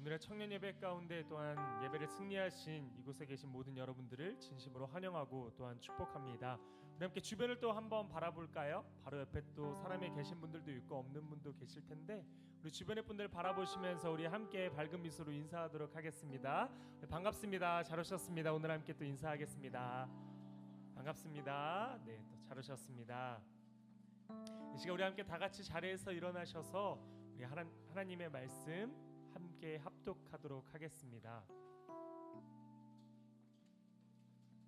오늘의 청년 예배 가운데 또한 예배를 승리하신 이곳에 계신 모든 여러분들을 진심으로 환영하고 또한 축복합니다. 우리 함께 주변을 또 한번 바라볼까요? 바로 옆에 또 사람이 계신 분들도 있고 없는 분도 계실 텐데 우리 주변의 분들 바라보시면서 우리 함께 밝은 미소로 인사하도록 하겠습니다. 반갑습니다. 잘 오셨습니다. 오늘 함께 또 인사하겠습니다. 반갑습니다. 네, 또 잘 오셨습니다. 이 시간 우리 함께 다 같이 자리에서 일어나셔서 우리 하나님의 말씀 함께 합독하도록 하겠습니다.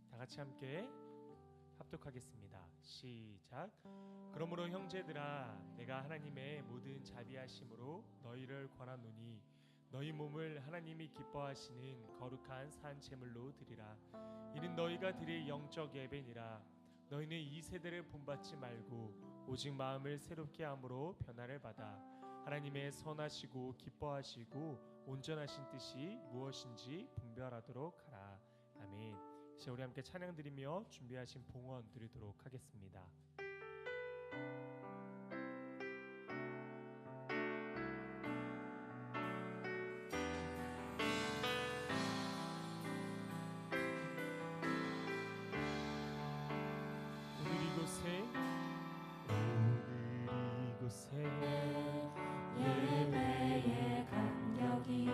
다 같이 함께 합독하겠습니다. 시작. 그러므로 형제들아, 내가 하나님의 모든 자비하심으로 너희를 권하노니 너희 몸을 하나님이 기뻐하시는 거룩한 산 제물로 드리라. 이는 너희가 드릴 영적 예배니라. 너희는 이 세대를 본받지 말고 오직 마음을 새롭게 함으로 변화를 받아 하나님의 선하시고 기뻐하시고 온전하신 뜻이 무엇인지 분별하도록 하라. 아멘. 이제 우리 함께 찬양 드리며 준비하신 봉헌 드리도록 하겠습니다. 오늘 이곳에 예배의 감격이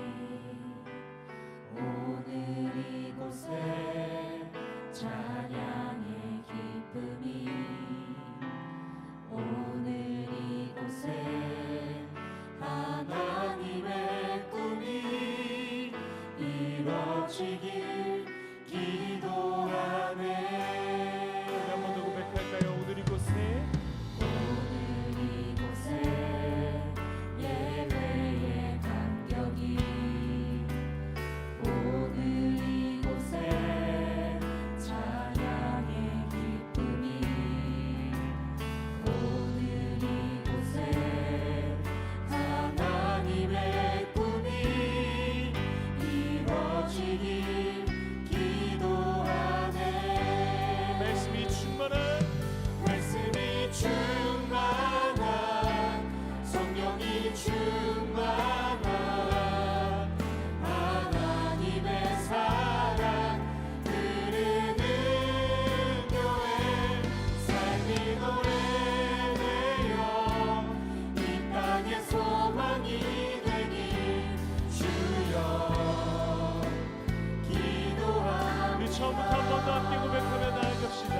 오늘 이곳에 찬양의 기쁨이 오늘 이곳에 하나님의 꿈이 이루어지길 기도하네. 한 번 더 고백할까요? 오늘 이곳에 예배의 감격이 오늘 이곳에 찬양의 기쁨이 오늘 이곳에 하나님의 꿈이 이루어지길 기도하네. 말씀이 충만한 성령이 충만한 하나님의 사랑 흐르는 교회 삶이 노래되어 이 땅의 소망이 되길 주여 기도합니다. 우리 처음부터 한 번 더 함께 고백하며 나아갑시다.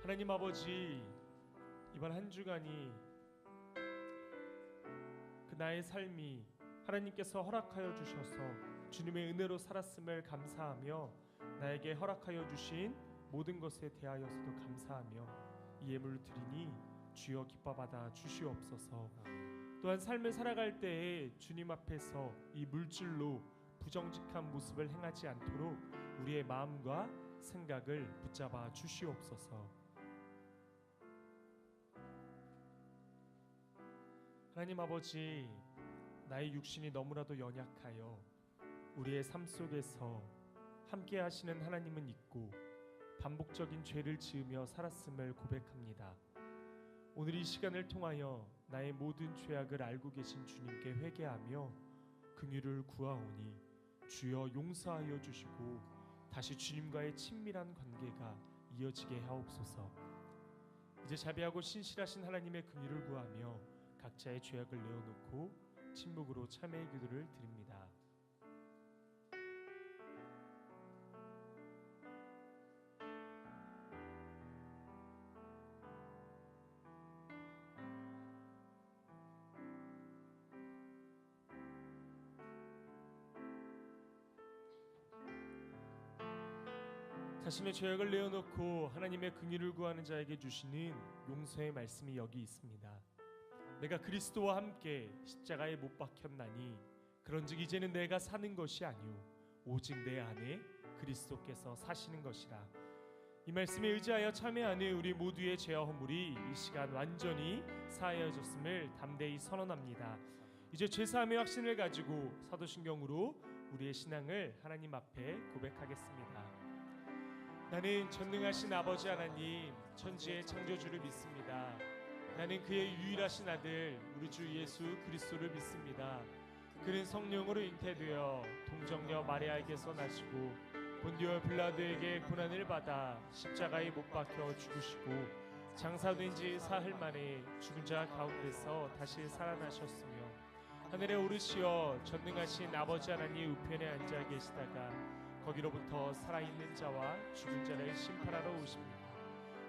하나님 아버지, 이번 한 주간이 그 나의 삶이 하나님께서 허락하여 주셔서 주님의 은혜로 살았음을 감사하며 나에게 허락하여 주신 모든 것에 대하여서도 감사하며 이 예물을 드리니 주여 기뻐받아 주시옵소서. 또한 삶을 살아갈 때에 주님 앞에서 이 물질로 부정직한 모습을 행하지 않도록 우리의 마음과 생각을 붙잡아 주시옵소서. 하나님 아버지, 나의 육신이 너무나도 연약하여 우리의 삶 속에서 함께 하시는 하나님은 있고 반복적인 죄를 지으며 살았음을 고백합니다. 오늘 이 시간을 통하여 나의 모든 죄악을 알고 계신 주님께 회개하며 긍휼을 구하오니 주여 용서하여 주시고 다시 주님과의 친밀한 관계가 이어지게 하옵소서. 이제 자비하고 신실하신 하나님의 긍휼을 구하며 각자의 죄악을 내어놓고 침묵으로 참회의 기도를 드립니다. 자신의 죄악을 내어놓고 하나님의 긍휼을 구하는 자에게 주시는 용서의 말씀이 여기 있습니다. 내가 그리스도와 함께 십자가에 못 박혔나니 그런즉 이제는 내가 사는 것이 아니오 오직 내 안에 그리스도께서 사시는 것이라. 이 말씀에 의지하여 참회하는 우리 모두의 죄와 허물이 이 시간 완전히 사하여졌음을 담대히 선언합니다. 이제 죄사함의 확신을 가지고 사도신경으로 우리의 신앙을 하나님 앞에 고백하겠습니다. 나는 전능하신 아버지 하나님 천지의 창조주를 믿습니다. 나는 그의 유일하신 아들 우리 주 예수 그리스도를 믿습니다. 그는 성령으로 잉태되어 동정녀 마리아에게서 나시고 본디오 빌라도에게 고난을 받아 십자가에 못 박혀 죽으시고 장사된 지 사흘 만에 죽은 자 가운데서 다시 살아나셨으며 하늘에 오르시어 전능하신 아버지 하나님 우편에 앉아 계시다가 거기로부터 살아있는 자와 죽은 자를 심판하러 오십니다.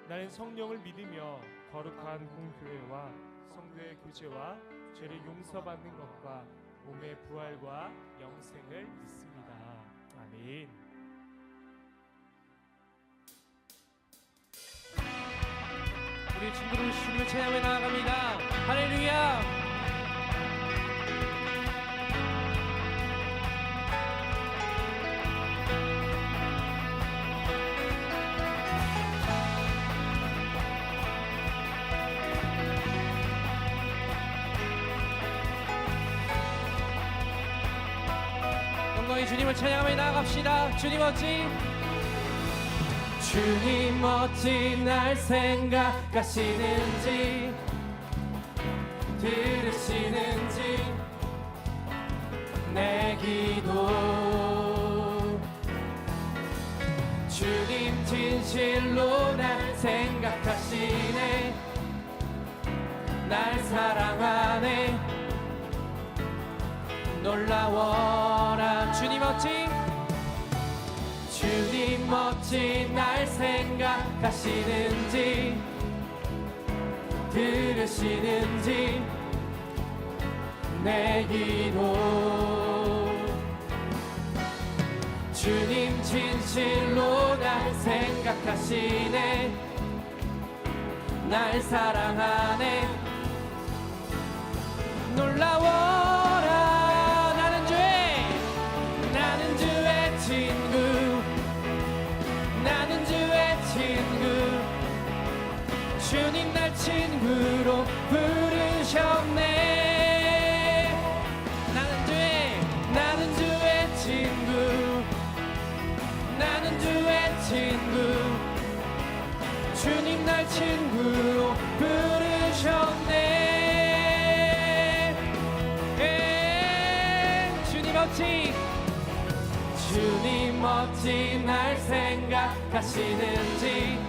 나는 성령을 믿으며 거룩한 공교회와 성도의 교제와 죄를 용서받는 것과 몸의 부활과 영생을 믿습니다. 아멘. 우리 친구를 주님을 찬양해 나아갑니다. 할렐루야. 주님을 찬양하며 나아갑시다. 주님 어찌 주님 어찌 날 생각하시는지 들으시는지 내 기도 주님 진실로 날 생각하시네 날 사랑하네 놀라워라. 주님 어찌 주님 어찌 날 생각하시는지 들으시는지 내 기도 주님 진실로 날 생각하시네 날 사랑하네 놀라워라. 나는 주의 친구 주님 날 친구로 부르셨네. 나는 주의 친구 나는 주의 친구 주님 날 친구로 부르셨네. 주님 어찌 주님 어찌 날 생각하시는지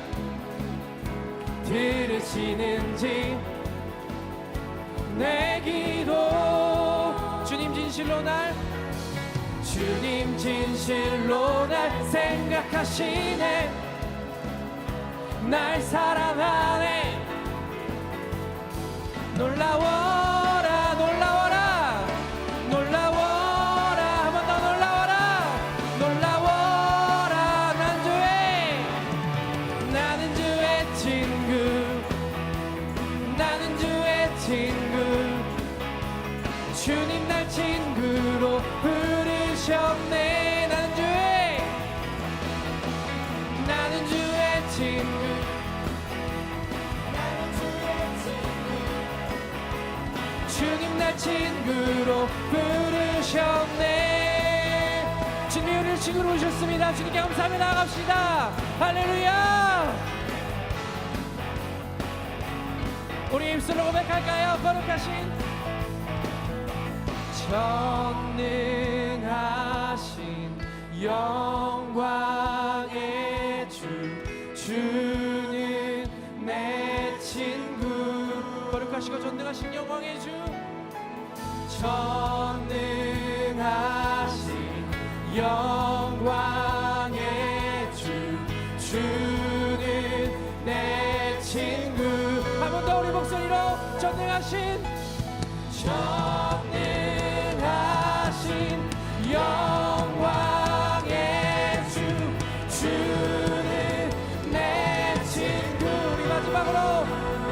들으시는지 내 기도 주님 진실로 날 생각하시네 날 사랑하네 놀라워라 놀라워라 놀라워라 한 번 더 놀라워라 놀라워라. 나는 주의 친구 나는 주의 친구 친구로 부르셨네. 주님이 우리를 친구로 부르셨습니다. 주님께 감사하며 나아갑시다. 할렐루야. 우리 입술로 고백할까요? 거룩하신 전능하신 영광의 주는 내 친구. 거룩하시고 전능하신 영광의 주, 전능하신 영광의 주는 내 친구. 한 번 더 우리 목소리로 전능하신 영광의 주는 내 친구. 우리 마지막으로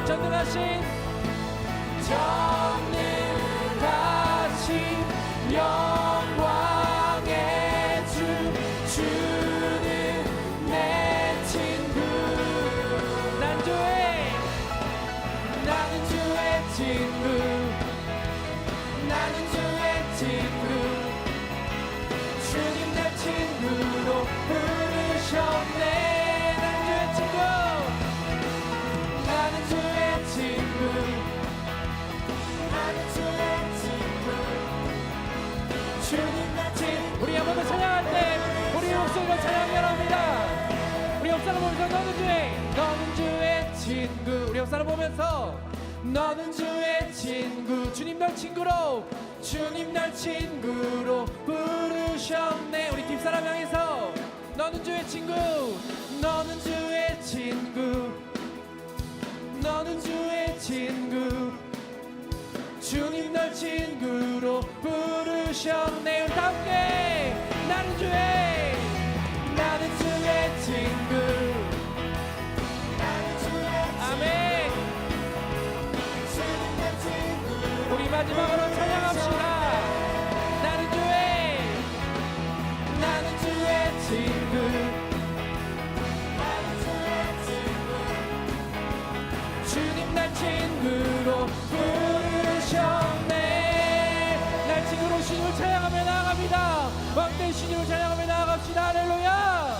전능하신 영광의 주는 내 친구. 나는 주의 친구, 나는 주의 친구. 주님 내 친구로 부르셨네. 나는 주의 친구, 나는 주의 친구. 주님 내 친구. 우리 한 번 더 찬양할 때 우리 목소리로 찬양 연합니다. 우리 옆사람 보면서 너는 주의 친구. 우리 옆사람 보면서 너는 주의 친구. 주님 날 친구로, 주님 날 친구로 부르셨네. 우리 뒷사람 향해서 너는 주의 친구, 너는 주의 친구, 너는 주의 친구. 주님 날 친구로 부르셨네. 우리 다 함께 나는 주의 친구. 아멘. 우리 마지막으로 찬양합시다. 나는 주의 친구, 주님 날 친구로 부르셨네. 날 친구로 주님을 찬양하며 나아갑니다. 왕된 주님을 찬양하며 나아갑시다. 할렐루야.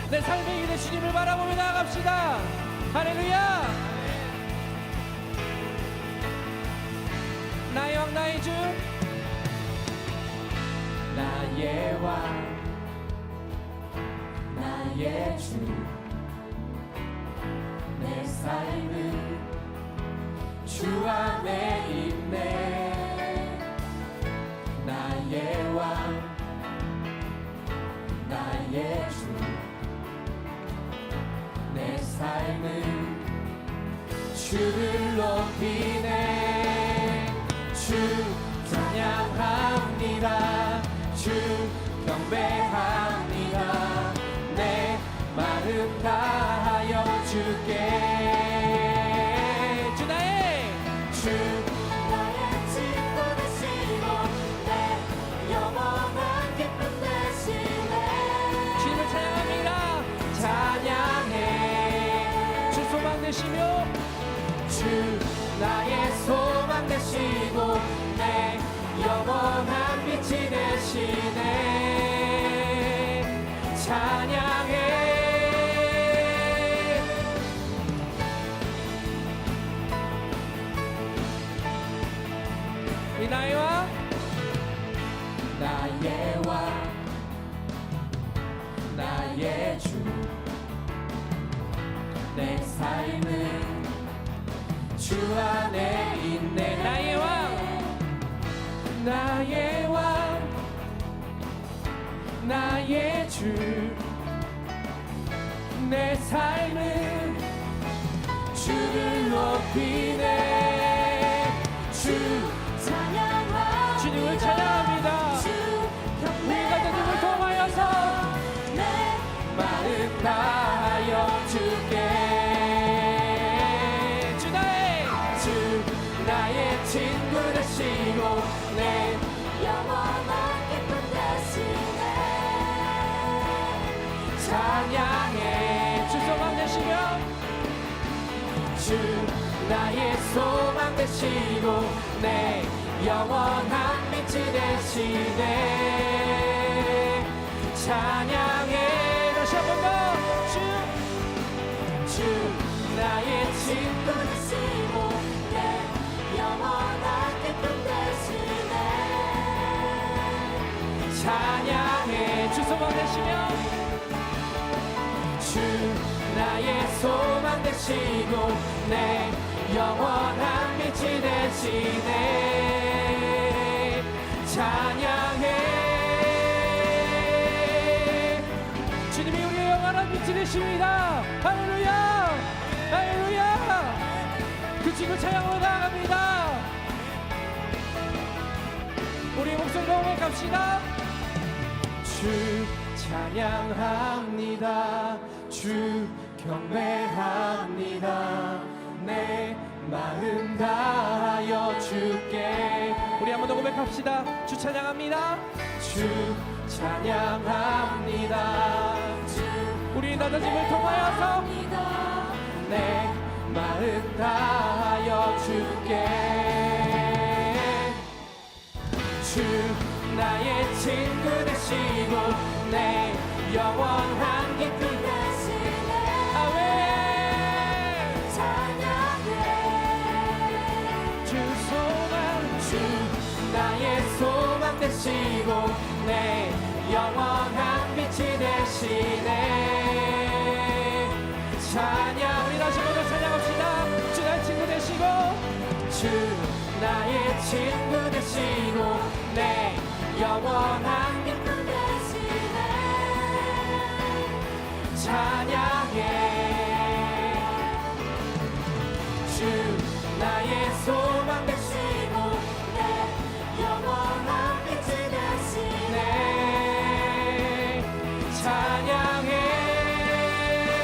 내 삶의 길에 주님을 바라보며 나아갑시다. 할렐루야. 나의 왕 나의 주, 나의 왕 나의 주. 내 삶은 주 안에 있네. 나의 왕 나의 주. 내 삶은 주를 높이네. 주 찬양합니다. 주 경배합니다. 내 마음 다하여 주께. 주 나의 친구 되시고 내 영원한 기쁨 되시네. 주님을 찬양합니다. 찬양해. 주 소망 되시며 주 나의 소망 되시고 내 영원한 빛이 되시네. 찬양해. 이 나의 왕 나의 왕 나의 주. 내 삶은 주 안에 있네. 나의 왕 나의 왕 나의 주. 내 삶은 주를 높이네. 주 찬양합니다. 주님을 찬양합니다. 우리가 주님을 통하여서 내 마음 다하여 주께. 나의 친구 되시고 내 영원한 기쁨 되시네. 찬양해. 주 소망 되시며 주 나의 소망 되시고 내 영원한 빛이 되시네. 찬양해. 다시 한 번 더. 주 나의 친구 되시고 내 영원한 기쁨 되시네. 찬양해. 주 소망 되시며 주 나의 소망 되시고 내 영원한 빛이 되시네. 찬양해. 주님이 우리의 영원한 빛이 되십니다. 할렐루야 할렐루야. 그 친구 찬양으로 나아갑니다. 우리 목소리로 고백합시다. 주 찬양합니다. 주 경배합니다. 내 마음 다하여 주께. 우리 한 번 더 고백합시다. 주 찬양합니다. 주 찬양합니다. 우리 낮아짐을 통하여서 내 마음 다하여 주께. 주 나의 친구 되시고 내 영원한 기쁨 되시네. 아멘. 찬양해. 주 소망 주 나의 소망 되시고 내 영원한 빛이 되시네. 찬양. 우리 다시 한번 찬양합시다. 주 나의 친구 되시고 주 나의 친구 되시고 내 영원한 기쁨 되시네. 찬양해. 주 나의 소망 되시고 내 영원한 빛이 되시네. 찬양해.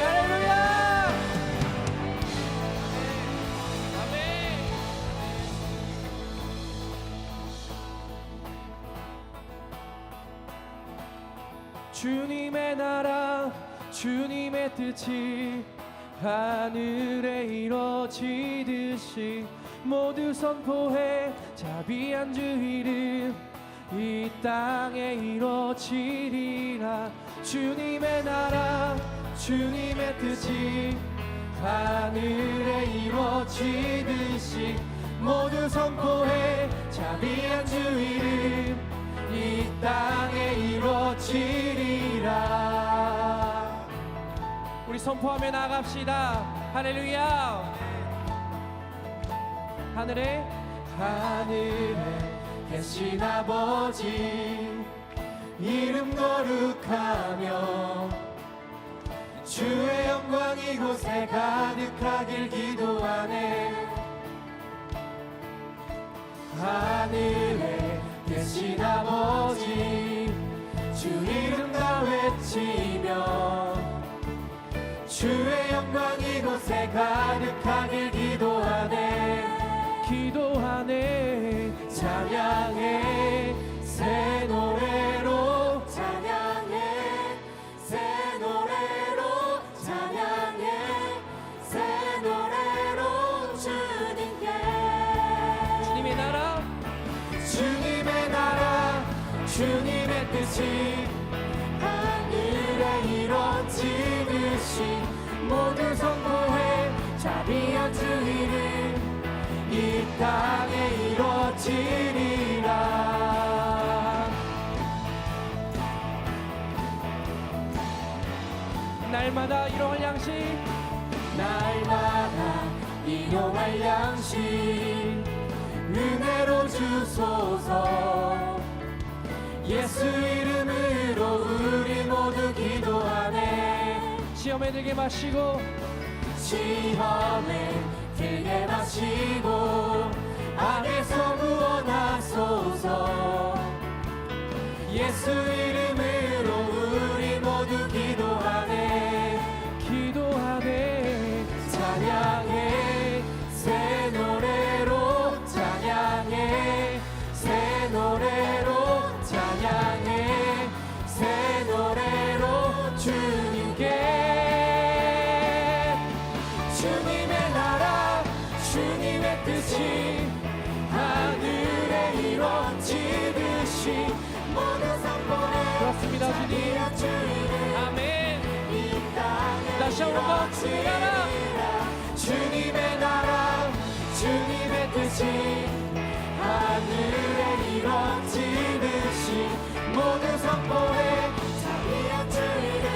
할렐루야. 아멘. 주님의 나라 주님의 뜻이 하늘에 이루어지듯이 모두 선포해. 자비한 주 이름 이 땅에 이루어지리라. 주님의 나라 주님의 뜻이 하늘에 이루어지듯이 모두 선포해. 자비한 주 이름 이 땅에 이루어지리라. 우리 선포하며 나갑시다. 할렐루야. 하늘에 계신 아버지 이름 거룩하며 주의 영광 이곳에 가득하길 기도하네. 하늘에 계신 아버지 주 이름 다 외치며 주의 영광 이곳에 가득하길 기도하네. 찬양해 새 노래로. 찬양해 새 노래로. 찬양해 새 노래로. 주님께. 주님의 나라 주님의 뜻이 하늘에 이루어지듯이 모두 선포해. 자비한 주 이름 이 땅에 이루어지리라. 날마다 일용할 양식 은혜로 주소서. 예수 이름으로 우리 모두 기도하네. 시험에 들게 마시고 악에서 구원하소서. 예수 이름으로 우리 모두 기도하네. 찬양해 새 노래로. 찬양해 새 노래로. 찬양해 새 노래로. 주님께. 주님의 나라 뜻이 하늘에 이루어지듯이 모두 선포해 자비한 주 이름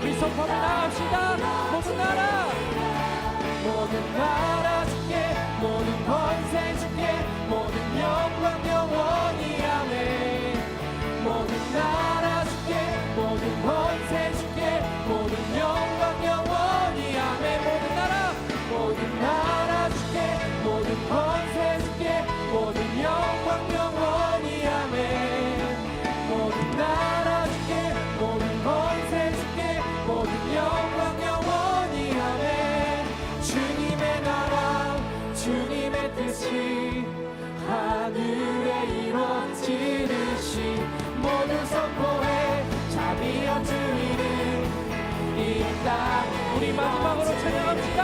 우리 선포하며 나갑시다. 모든 나라 모든 나라 주께 모든 권세 주께 모든 영광 영원히 아멘. 모든 나라 주께 모든 권세 주께 모든 영광 영원히 아멘. 모든 나라 주께 모든 권세 주께 모든 영광 영원히 아멘. 모든 나라 주께 모든 권세 주께 모든 영광 영원히 아멘. 주님의 나라 주님의 뜻이 하늘에 이루어지듯이 모두 선포해 자비한 주 이름 이 땅. 우리 마지막으로 찬양합시다.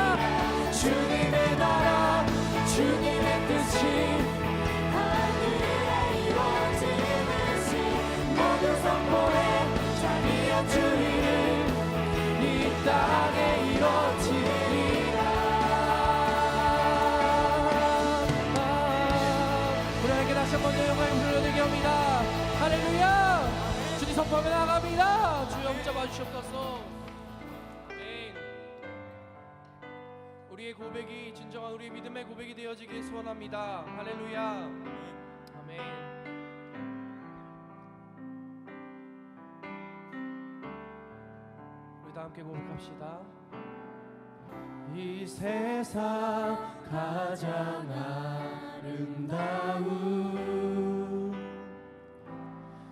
주님의 나라 주님의 뜻이 하늘에 이루어지듯이 모두 선포해 자비한 주 이름 이 땅에 이루어지리라. 우리에게 다시 한 번 더 영광을 돌려드리게 합니다. 할렐루야. 주님 선포하며 나갑니다. 주여 붙잡아 주시옵소서. 아멘. 우리의 고백이 진정한 우리의 믿음의 고백이 되어지길 소원합니다. 할렐루야. 아멘. 우리 다 함께 고백합시다. 이 세상 가장 아름다운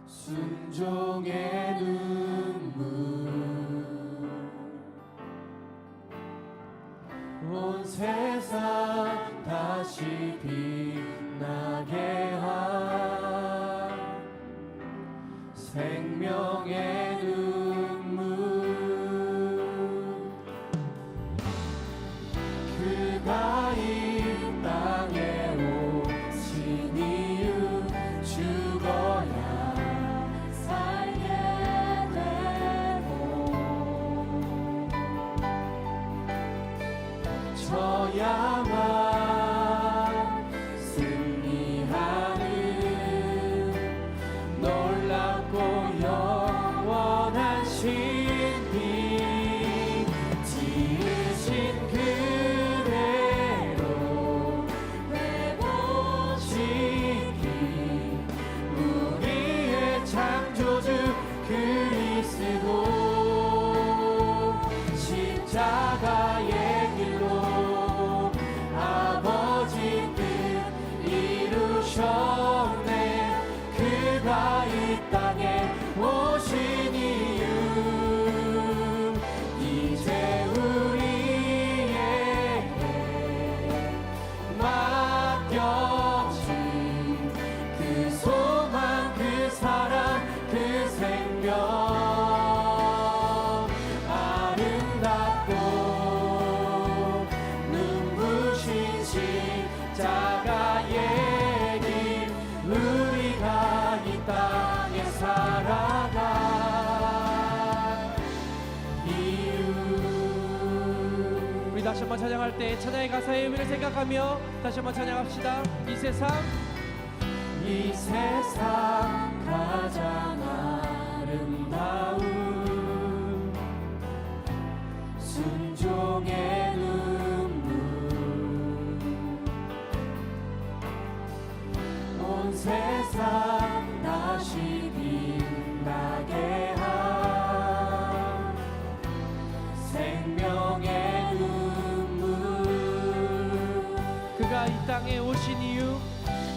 순종의 눈물 온 세상 다시 빛나게 한 생명의 눈물 그가 이 땅에 오신 이유 죽어야 살게 되고 저야만 승리하는 놀랍고 영원한 신비 지으신 그대로 회복시키 우리의 창조주 그리스도 십자가의 길로 아버지 뜻 이루셨네. 그가 이 땅에 오신 이유 이제 우리에게 맡겨진 그 소망 그 사랑 그 생명 아름답고 눈부신 십자가의 길 우리가 이 땅에 살아갈 이유. 우리 다시 한번 찬양할 때 찬양의 가사의 의미를 생각하며 다시 한번 찬양합시다. 이 세상 가장 아름다운 순종의 눈물 온 세상 다시 빛나게 한 생명의 눈물 그가 이 땅에 오신 이유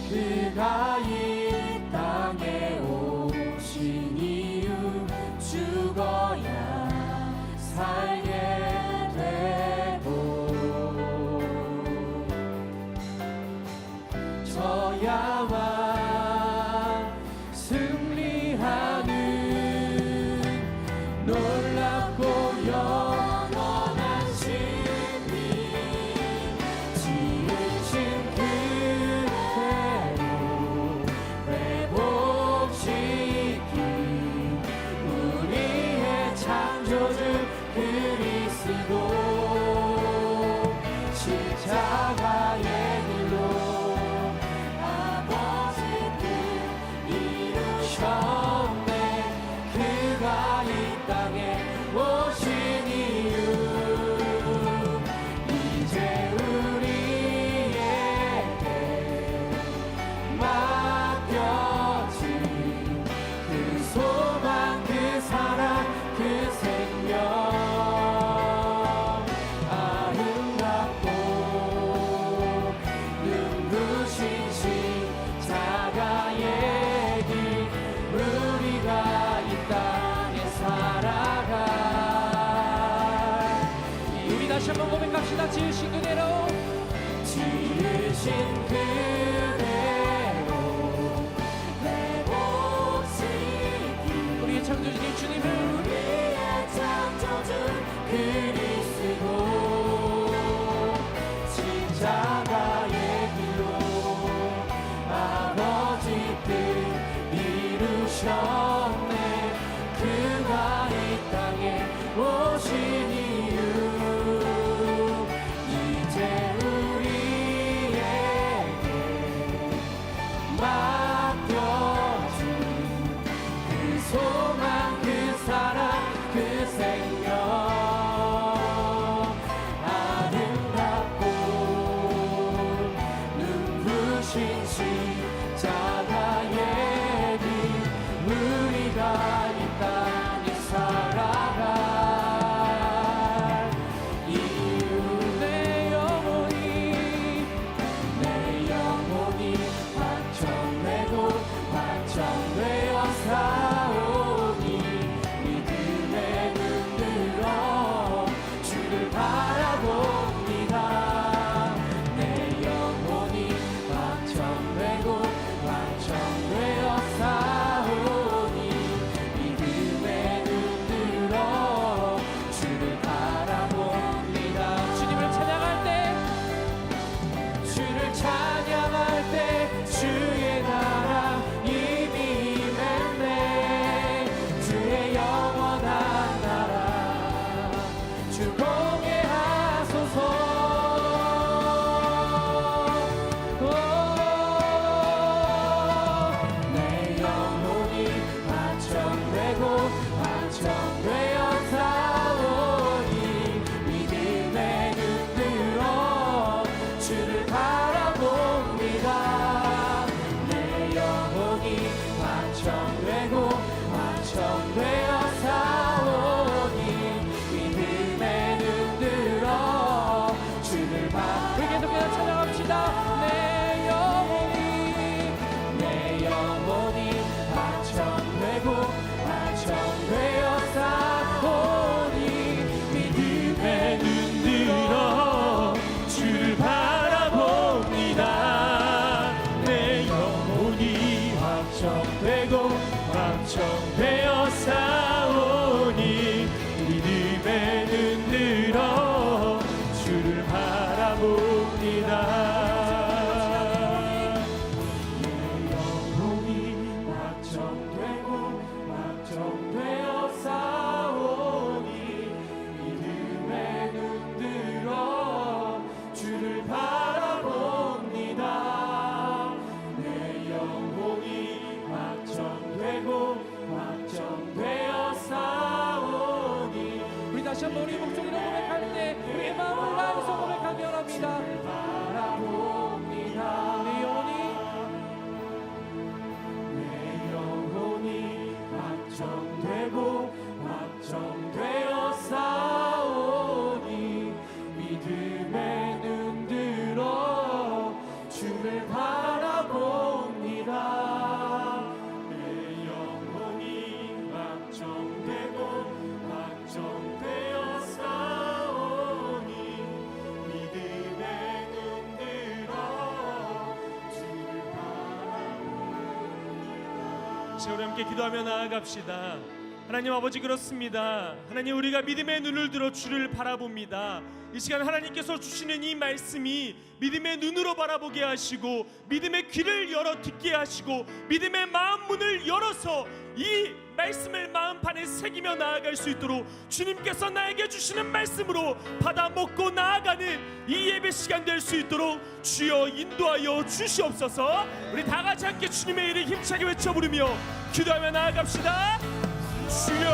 그가 이 땅에 오신 이유 죽어야 살게 되고 저야만 승리하는 놀랍고 영원한 신비 지으신 그대로 회복시킨 우리의 창조주 그리스도 십자가의 길로 주신 십자가의 길 우리가 이 땅에 살아갈 이유 내 영혼이 확정되고 확정되어 사오니 믿음에 눈들어 주를 바라봅니다. 내 영혼이 확정되고 확정되어 사오니 믿음에 눈들어 주를 바라봅니다. 주님을 찬양할 때 주를 찬양할 때 주의 나라 이미 임했네. 주의 영원한 나라 주 공개하소서. 내 영혼이 확정되고 확정되어 사오니 믿음에 눈들어 주를 바라봅니다. 내 영혼이 확정되고 확정되어 사오니 믿음에 눈들어 주를 바라봅니다. 우리 계속해서 찬양합시다. 내 영혼이 확정되고 확정되어 사오니 믿음에 눈들어 주를 바라봅니다. 내 영혼이 확정되고 확정되어 사오니 믿음에 눈들어 주를 바라봅니다. 내 영혼이 확정되고 확정되어 사오니 믿음에 눈들어 주를 바라봅니다. 내 영혼이 확정되고 확정되어 사오니 우리 다시 한번 우리 목소리로 고백할 때 우리의 마음을 다해서 고백하기 원합니다. 바라봅니다. 내 영혼이 확정되고 확정되어 사오니 믿음에 눈들어 주를 바라봅니다. 내 영혼이 확정되고 확정되어 사오니 믿음에 눈들어 주를 바라봅니다. 이제 우리 함께 기도하며 나아갑시다. 하나님 아버지, 그렇습니다. 하나님, 우리가 믿음의 눈을 들어 주를 바라봅니다. 이 시간 하나님께서 주시는 이 말씀이 믿음의 눈으로 바라보게 하시고 믿음의 귀를 열어 듣게 하시고 믿음의 마음 문을 열어서 이 말씀을 마음판에 새기며 나아갈 수 있도록 주님께서 나에게 주시는 말씀으로 받아 먹고 나아가는 이 예배 시간 될 수 있도록 주여 인도하여 주시옵소서. 우리 다 같이 함께 주님의 이름 힘차게 외쳐 부르며 기도하며 나아갑시다. 주여,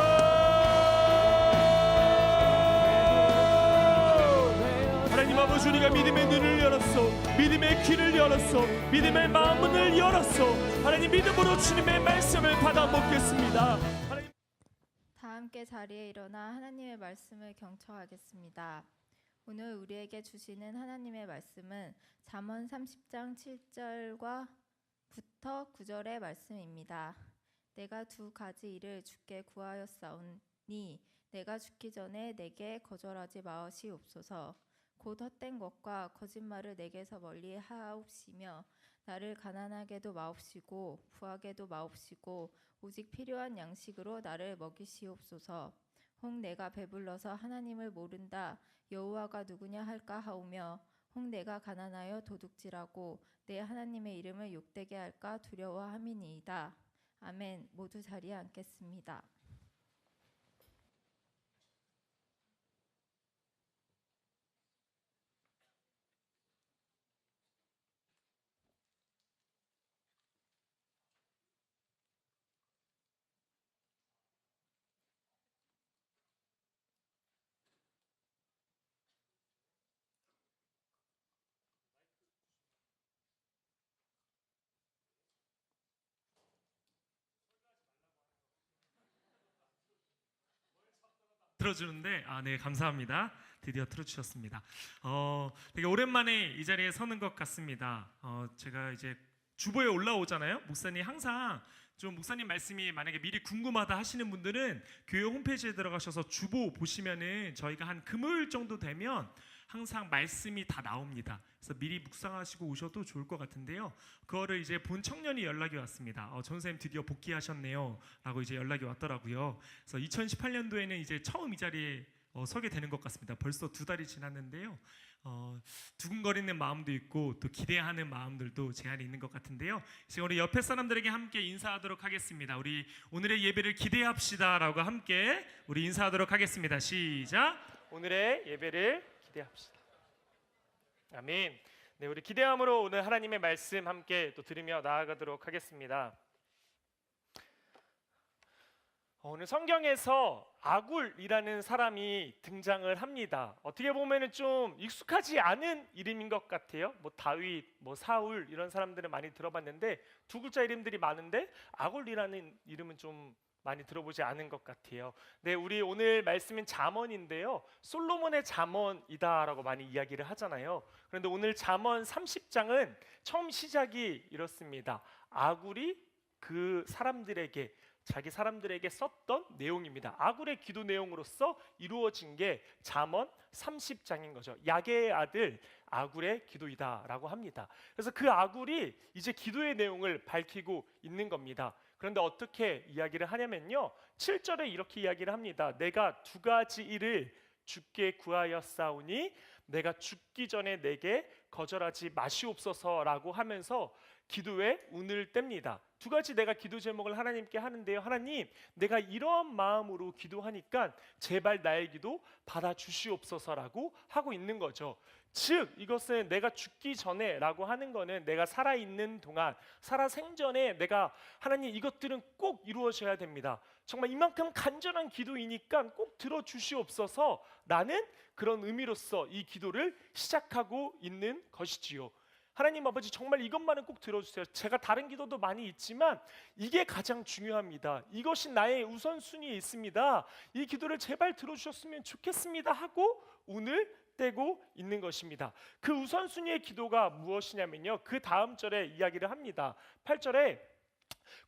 하나님 아버지, 우리가 믿음의 눈을 열었소, 믿음의 귀를 열었소, 믿음의 마음문을 열었소. 하나님, 믿음으로 주님의 말씀을 받아 먹겠습니다. 다 함께 자리에 일어나 하나님의 말씀을 경청하겠습니다. 오늘 우리에게 주시는 하나님의 말씀은 잠언 30장 7절과 부터 9절의 말씀입니다. 내가 두 가지 일을 주께 구하였사오니 내가 죽기 전에 내게 거절하지 마시옵소서. 곧 헛된 것과 거짓말을 내게서 멀리 하옵시며 나를 가난하게도 마옵시고 부하게도 마옵시고 오직 필요한 양식으로 나를 먹이시옵소서. 혹 내가 배불러서 하나님을 모른다 여호와가 누구냐 할까 하오며 혹 내가 가난하여 도둑질하고 내 하나님의 이름을 욕되게 할까 두려워함이니이다. 아멘. 모두 자리에 앉겠습니다. 틀어주는데 네, 감사합니다. 드디어 틀어주셨습니다. 되게 오랜만에 이 자리에 서는 것 같습니다. 제가 이제 주보에 올라오잖아요. 목사님 항상 좀 목사님 말씀이 만약에 미리 궁금하다 하시는 분들은 교회 홈페이지에 들어가셔서 주보 보시면은 저희가 한 금요일 정도 되면 항상 말씀이 다 나옵니다. 그래서 미리 묵상하시고 오셔도 좋을 것 같은데요. 그거를 이제 본 청년이 연락이 왔습니다. 전선생님 드디어 복귀하셨네요 라고 이제 연락이 왔더라고요. 그래서 2018년도에는 이제 처음 이 자리에 서게 되는 것 같습니다. 벌써 2달이 지났는데요. 두근거리는 마음도 있고 또 기대하는 마음들도 제 안에 있는 것 같은데요. 지금 우리 옆에 사람들에게 함께 인사하도록 하겠습니다. 우리 오늘의 예배를 기대합시다라고 함께 우리 인사하도록 하겠습니다. 시작. 오늘의 예배를 기대합시다. 아멘. 네, 우리 기대함으로 오늘 하나님의 말씀 함께 또 들으며 나아가도록 하겠습니다. 오늘 성경에서 아굴이라는 사람이 등장을 합니다. 어떻게 보면은 좀 익숙하지 않은 이름인 것 같아요. 뭐 다윗, 뭐 사울 이런 사람들은 많이 들어봤는데 두 글자 이름들이 많은데 아굴이라는 이름은 좀 많이 들어보지 않은 것 같아요. 네, 우리 오늘 말씀은 잠언인데요. 솔로몬의 잠언이다라고 많이 이야기를 하잖아요. 그런데 오늘 잠언 30장은 처음 시작이 이렇습니다. 아굴이 그 사람들에게 자기 사람들에게 썼던 내용입니다. 아굴의 기도 내용으로서 이루어진 게 잠언 30장인 거죠. 야게의 아들 아굴의 기도이다라고 합니다. 그래서 그 아굴이 이제 기도의 내용을 밝히고 있는 겁니다. 그런데 어떻게 이야기를 하냐면요. 7절에 이렇게 이야기를 합니다. 내가 2가지 일을 주께 구하였사오니 내가 죽기 전에 내게 거절하지 마시옵소서라고 하면서 기도에 운을 뗍니다. 2가지 내가 기도 제목을 하나님께 하는데요. 하나님, 내가 이런 마음으로 기도하니까 제발 나의 기도 받아주시옵소서라고 하고 있는 거죠. 즉 이것은 내가 죽기 전에 라고 하는 거는 내가 살아있는 동안 살아생전에 내가 하나님 이것들은 꼭 이루어져야 됩니다. 정말 이만큼 간절한 기도이니까 꼭 들어주시옵소서 라는 그런 의미로서 이 기도를 시작하고 있는 것이지요. 하나님 아버지 정말 이것만은 꼭 들어주세요. 제가 다른 기도도 많이 있지만 이게 가장 중요합니다. 이것이 나의 우선순위에 있습니다. 이 기도를 제발 들어주셨으면 좋겠습니다 하고 운을 떼고 있는 것입니다. 그 우선순위의 기도가 무엇이냐면요. 그 다음 절에 이야기를 합니다. 8절에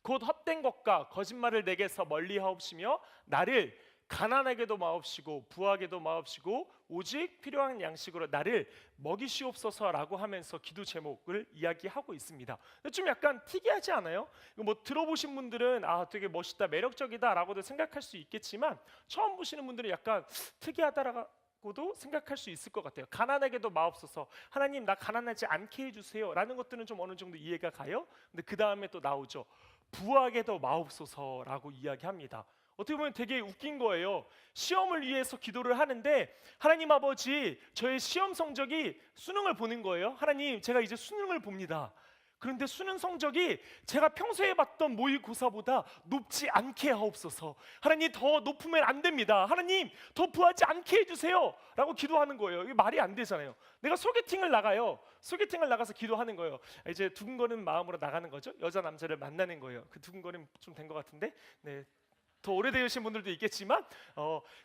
곧 헛된 것과 거짓말을 내게서 멀리하옵시며 나를 가난하게도 마옵시고 부하게도 마옵시고 오직 필요한 양식으로 나를 먹이시옵소서라고 하면서 기도 제목을 이야기하고 있습니다. 좀 약간 특이하지 않아요? 뭐 들어보신 분들은 되게 멋있다, 매력적이다라고도 생각할 수 있겠지만 처음 보시는 분들은 약간 특이하다라고도 생각할 수 있을 것 같아요. 가난하게도 마옵소서, 하나님 나 가난하지 않게 해주세요 라는 것들은 좀 어느 정도 이해가 가요. 근데 그 다음에 또 나오죠. 부하게도 마옵소서라고 이야기합니다. 어떻게 보면 되게 웃긴 거예요. 시험을 위해서 기도를 하는데 하나님 아버지 저의 시험 성적이 수능을 보는 거예요. 하나님 제가 이제 수능을 봅니다. 그런데 수능 성적이 제가 평소에 봤던 모의고사보다 높지 않게 하옵소서. 하나님 더 높으면 안 됩니다. 하나님 더 부하지 않게 해주세요 라고 기도하는 거예요. 이게 말이 안 되잖아요. 내가 소개팅을 나가요. 소개팅을 나가서 기도하는 거예요. 이제 두근거리는 마음으로 나가는 거죠. 여자 남자를 만나는 거예요. 그 두근거림 좀 된 것 같은데 네. 더 오래되신 분들도 있겠지만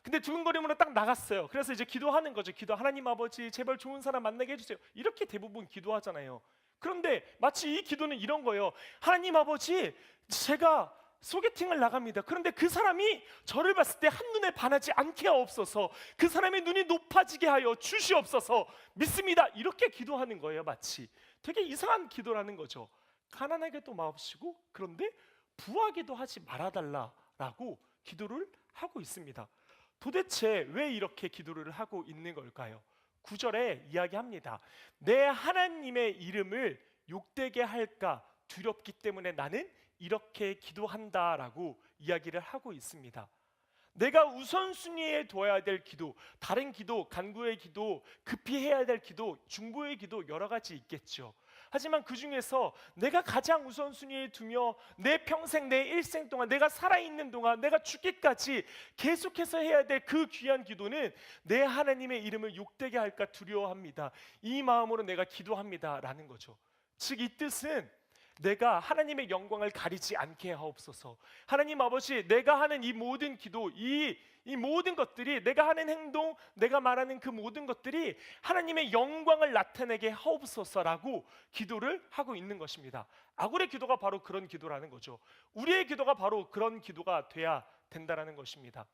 근데 두근거림으로 딱 나갔어요. 그래서 이제 기도하는 거죠. 기도 하나님 아버지 제발 좋은 사람 만나게 해주세요. 이렇게 대부분 기도하잖아요. 그런데 마치 이 기도는 이런 거예요. 하나님 아버지 제가 소개팅을 나갑니다. 그런데 그 사람이 저를 봤을 때 한눈에 반하지 않게 하옵소서. 그 사람의 눈이 높아지게 하여 주시옵소서. 믿습니다. 이렇게 기도하는 거예요. 마치 되게 이상한 기도라는 거죠. 가난하게도 마옵시고 그런데 부하게도 하지 말아달라라고 기도를 하고 있습니다. 도대체 왜 이렇게 기도를 하고 있는 걸까요? 9절에 이야기합니다. 내 하나님의 이름을 욕되게 할까 두렵기 때문에 나는 이렇게 기도한다라고 이야기를 하고 있습니다. 내가 우선순위에 둬야 될 기도, 다른 기도, 간구의 기도, 급히 해야 될 기도, 중보의 기도 여러 가지 있겠죠. 하지만 그 중에서 내가 가장 우선순위에 두며 내 평생, 내 일생 동안, 내가 살아있는 동안, 내가 죽기까지 계속해서 해야 될 그 귀한 기도는 내 하나님의 이름을 욕되게 할까 두려워합니다. 이 마음으로 내가 기도합니다 라는 거죠. 즉 이 뜻은 내가 하나님의 영광을 가리지 않게 하옵소서. 하나님 아버지, 내가 하는 이 모든 기도, 이 모든 것들이, 내가 하는 행동, 내가 말하는 그 모든 것들이 하나님의 영광을 나타내게 하옵소서라고 기도를 하고 있는 것입니다. 아굴의 기도가 바로 그런 기도라는 거죠. 우리의 기도가 바로 그런 기도가 돼야 된다는 것입니다.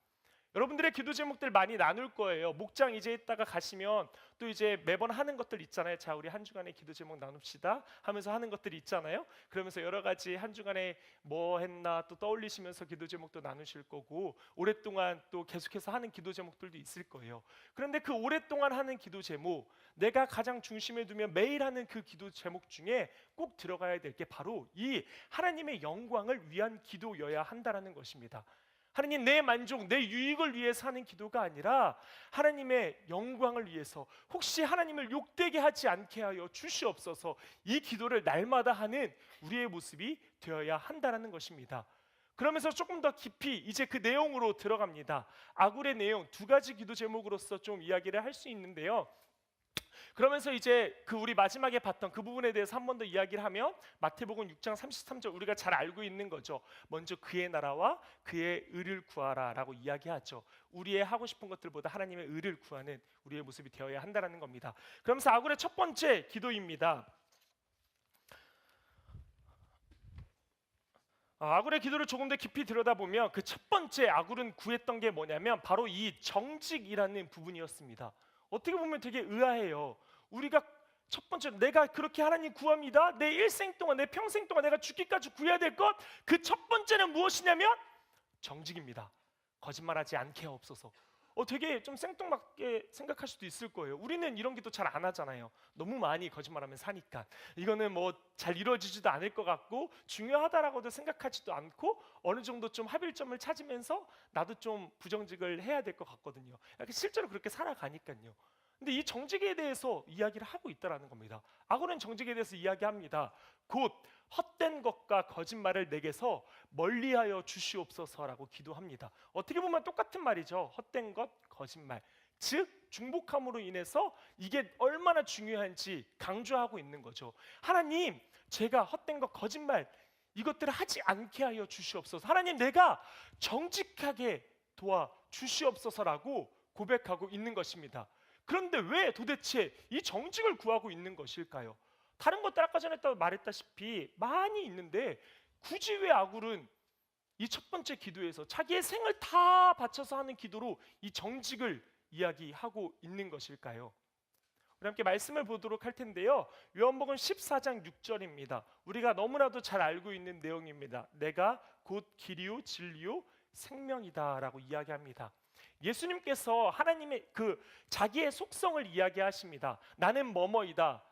여러분들의 기도 제목들 많이 나눌 거예요. 목장 이제 이따가 가시면 또 이제 매번 하는 것들 있잖아요. 자, 우리 한 주간의 기도 제목 나눕시다 하면서 하는 것들이 있잖아요. 그러면서 여러 가지 한 주간에 뭐 했나 또 떠올리시면서 기도 제목도 나누실 거고, 오랫동안 또 계속해서 하는 기도 제목들도 있을 거예요. 그런데 그 오랫동안 하는 기도 제목, 내가 가장 중심에 두며 매일 하는 그 기도 제목 중에 꼭 들어가야 될 게 바로 이 하나님의 영광을 위한 기도여야 한다는 것입니다. 하나님, 내 만족, 내 유익을 위해서 하는 기도가 아니라 하나님의 영광을 위해서, 혹시 하나님을 욕되게 하지 않게 하여 주시옵소서, 이 기도를 날마다 하는 우리의 모습이 되어야 한다는 것입니다. 그러면서 조금 더 깊이 이제 그 내용으로 들어갑니다. 아굴의 내용, 두 가지 기도 제목으로서 좀 이야기를 할 수 있는데요. 그러면서 이제 그 우리 마지막에 봤던 그 부분에 대해서 한 번 더 이야기를 하면, 마태복음 6장 33절 우리가 잘 알고 있는 거죠. 먼저 그의 나라와 그의 의를 구하라 라고 이야기하죠. 우리의 하고 싶은 것들보다 하나님의 의를 구하는 우리의 모습이 되어야 한다는 겁니다. 그러면서 아굴의 첫 번째 기도입니다. 아굴의 기도를 조금 더 깊이 들여다보면 그 첫 번째 아굴은 구했던 게 뭐냐면 바로 이 정직이라는 부분이었습니다. 어떻게 보면 되게 의아해요. 우리가 첫 번째로 내가 그렇게 하나님 구합니다. 내 일생 동안, 내 평생 동안 내가 죽기까지 구해야 될 것, 그 첫 번째는 무엇이냐면 정직입니다. 거짓말하지 않게 하옵소서. 되게 좀 생뚱맞게 생각할 수도 있을 거예요. 우리는 이런 기도 잘 안 하잖아요. 너무 많이 거짓말하면 사니까. 이거는 뭐 잘 이루어지지도 않을 것 같고 중요하다라고도 생각하지도 않고 어느 정도 좀 합일점을 찾으면서 나도 좀 부정직을 해야 될 것 같거든요. 실제로 그렇게 살아가니까요. 근데 이 정직에 대해서 이야기를 하고 있다라는 겁니다. 아굴은 정직에 대해서 이야기합니다. 곧 헛된 것과 거짓말을 내게서 멀리하여 주시옵소서라고 기도합니다. 어떻게 보면 똑같은 말이죠. 헛된 것, 거짓말. 즉 중복함으로 인해서 이게 얼마나 중요한지 강조하고 있는 거죠. 하나님, 제가 헛된 것, 거짓말 이것들을 하지 않게 하여 주시옵소서. 하나님, 내가 정직하게 도와 주시옵소서라고 고백하고 있는 것입니다. 그런데 왜 도대체 이 정직을 구하고 있는 것일까요? 다른 것들 아까 전에 말했다시피 많이 있는데 굳이 왜 아굴은 이 첫 번째 기도에서 자기의 생을 다 바쳐서 하는 기도로 이 정직을 이야기하고 있는 것일까요? 우리 함께 말씀을 보도록 할 텐데요. 요한복음 14장 6절입니다. 우리가 너무나도 잘 알고 있는 내용입니다. 내가 곧 길이요 진리요 생명이다 라고 이야기합니다. 예수님께서 하나님의 그 자기의 속성을 이야기하십니다. 나는 뭐뭐이다.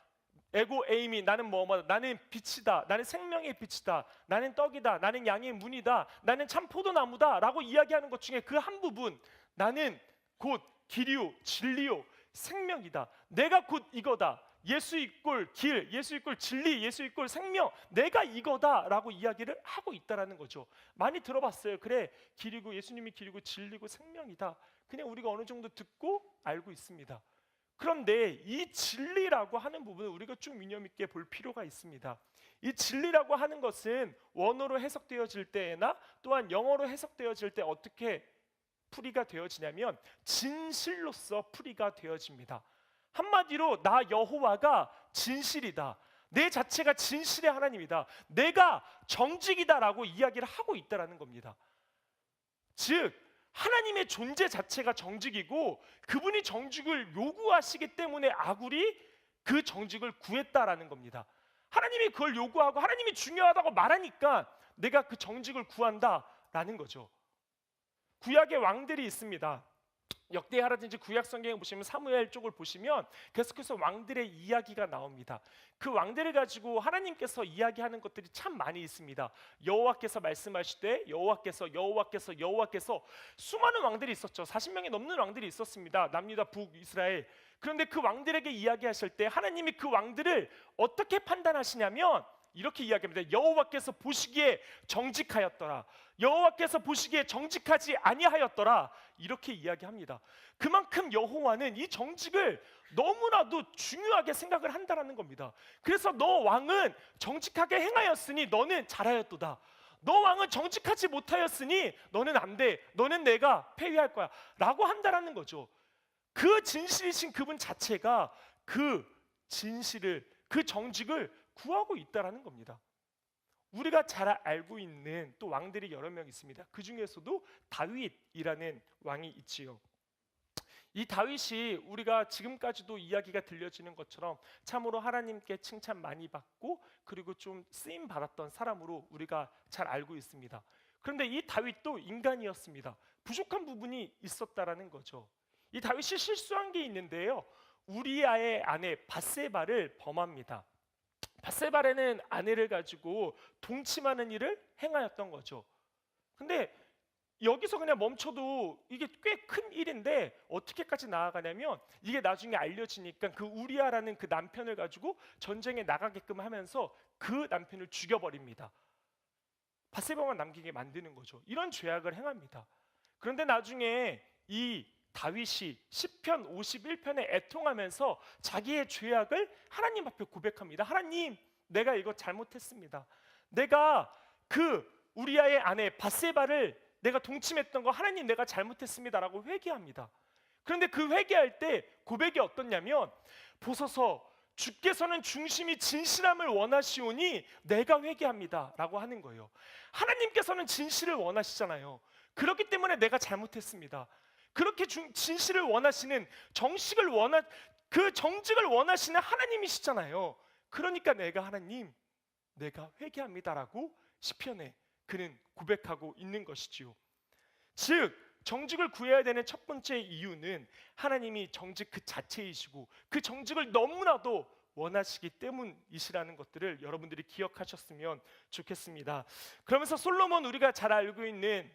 에고 에이미, 나는 뭐뭐다. 나는 빛이다. 나는 생명의 빛이다. 나는 떡이다. 나는 양의 문이다. 나는 참 포도나무다 라고 이야기하는 것 중에 그 한 부분, 나는 곧 길이요 진리요 생명이다. 내가 곧 이거다. 예수 이꼴 길, 예수 이꼴 진리, 예수 이꼴 생명, 내가 이거다 라고 이야기를 하고 있다는 거죠. 많이 들어봤어요. 그래, 길이고 예수님이 길이고 진리고 생명이다. 그냥 우리가 어느 정도 듣고 알고 있습니다. 그런데 이 진리라고 하는 부분을 우리가 좀 유념 있게 볼 필요가 있습니다. 이 진리라고 하는 것은 원어로 해석되어질 때나 또한 영어로 해석되어질 때 어떻게 풀이가 되어지냐면 진실로서 풀이가 되어집니다. 한마디로 나 여호와가 진실이다. 내 자체가 진실의 하나님이다. 내가 정직이다라고 이야기를 하고 있다라는 겁니다. 즉 하나님의 존재 자체가 정직이고 그분이 정직을 요구하시기 때문에 아굴이 그 정직을 구했다라는 겁니다. 하나님이 그걸 요구하고 하나님이 중요하다고 말하니까 내가 그 정직을 구한다라는 거죠. 구약의 왕들이 있습니다. 역대하라든지 구약 성경에 보시면 사무엘 쪽을 보시면 계속해서 왕들의 이야기가 나옵니다. 그 왕들을 가지고 하나님께서 이야기하는 것들이 참 많이 있습니다. 여호와께서 말씀하실 때 여호와께서 수많은 왕들이 있었죠. 40명이 넘는 왕들이 있었습니다. 남유다 북이스라엘. 그런데 그 왕들에게 이야기하실 때 하나님이 그 왕들을 어떻게 판단하시냐면 이렇게 이야기합니다. 여호와께서 보시기에 정직하였더라. 여호와께서 보시기에 정직하지 아니하였더라. 이렇게 이야기합니다. 그만큼 여호와는 이 정직을 너무나도 중요하게 생각을 한다라는 겁니다. 그래서 너 왕은 정직하게 행하였으니 너는 잘하였도다. 너 왕은 정직하지 못하였으니 너는 안 돼. 너는 내가 폐위할 거야. 라고 한다라는 거죠. 그 진실이신 그분 자체가 그 진실을, 그 정직을 구하고 있다라는 겁니다. 우리가 잘 알고 있는 또 왕들이 여러 명 있습니다. 그 중에서도 다윗이라는 왕이 있지요. 이 다윗이 우리가 지금까지도 이야기가 들려지는 것처럼 참으로 하나님께 칭찬 많이 받고 그리고 좀 쓰임 받았던 사람으로 우리가 잘 알고 있습니다. 그런데 이 다윗도 인간이었습니다. 부족한 부분이 있었다라는 거죠. 이 다윗이 실수한 게 있는데요. 우리아의 아내 밧세바를 범합니다. 밧세바라는 아내를 가지고 동침하는 일을 행하였던 거죠. 근데 여기서 그냥 멈춰도 이게 꽤 큰 일인데 어떻게까지 나아가냐면 이게 나중에 알려지니까 그 우리아라는 그 남편을 가지고 전쟁에 나가게끔 하면서 그 남편을 죽여버립니다. 밧세바만 남기게 만드는 거죠. 이런 죄악을 행합니다. 그런데 나중에 이 다윗이 시편 51편에 애통하면서 자기의 죄악을 하나님 앞에 고백합니다. 하나님, 내가 이거 잘못했습니다. 내가 그 우리아의 아내 밧세바를 내가 동침했던 거 하나님 내가 잘못했습니다라고 회개합니다. 그런데 그 회개할 때 고백이 어떻냐면 보소서 주께서는 중심이 진실함을 원하시오니 내가 회개합니다라고 하는 거예요. 하나님께서는 진실을 원하시잖아요. 그렇기 때문에 내가 잘못했습니다. 그렇게 진실을 원하시는 그 정직을 원하시는 하나님이시잖아요. 그러니까 하나님 내가 회개합니다라고 시편에 그는 고백하고 있는 것이지요. 즉 정직을 구해야 되는 첫 번째 이유는 하나님이 정직 그 자체이시고 그 정직을 너무나도 원하시기 때문이시라는 것들을 여러분들이 기억하셨으면 좋겠습니다. 그러면서 솔로몬, 우리가 잘 알고 있는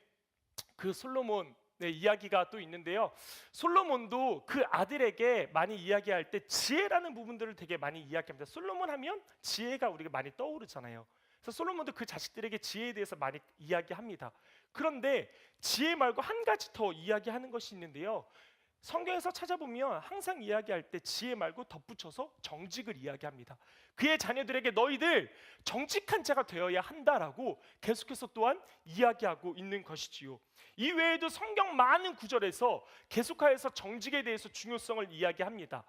그 솔로몬 이야기가 또 있는데요. 솔로몬도 그 아들에게 많이 이야기할 때 지혜라는 부분들을 되게 많이 이야기합니다. 솔로몬 하면 지혜가 우리가 많이 떠오르잖아요. 그래서 솔로몬도 그 자식들에게 지혜에 대해서 많이 이야기합니다. 그런데 지혜 말고 한 가지 더 이야기하는 것이 있는데요. 성경에서 찾아보면 항상 이야기할 때 지혜 말고 덧붙여서 정직을 이야기합니다. 그의 자녀들에게 너희들 정직한 자가 되어야 한다라고 계속해서 또한 이야기하고 있는 것이지요. 이 외에도 성경 많은 구절에서 계속하여서 정직에 대해서 중요성을 이야기합니다.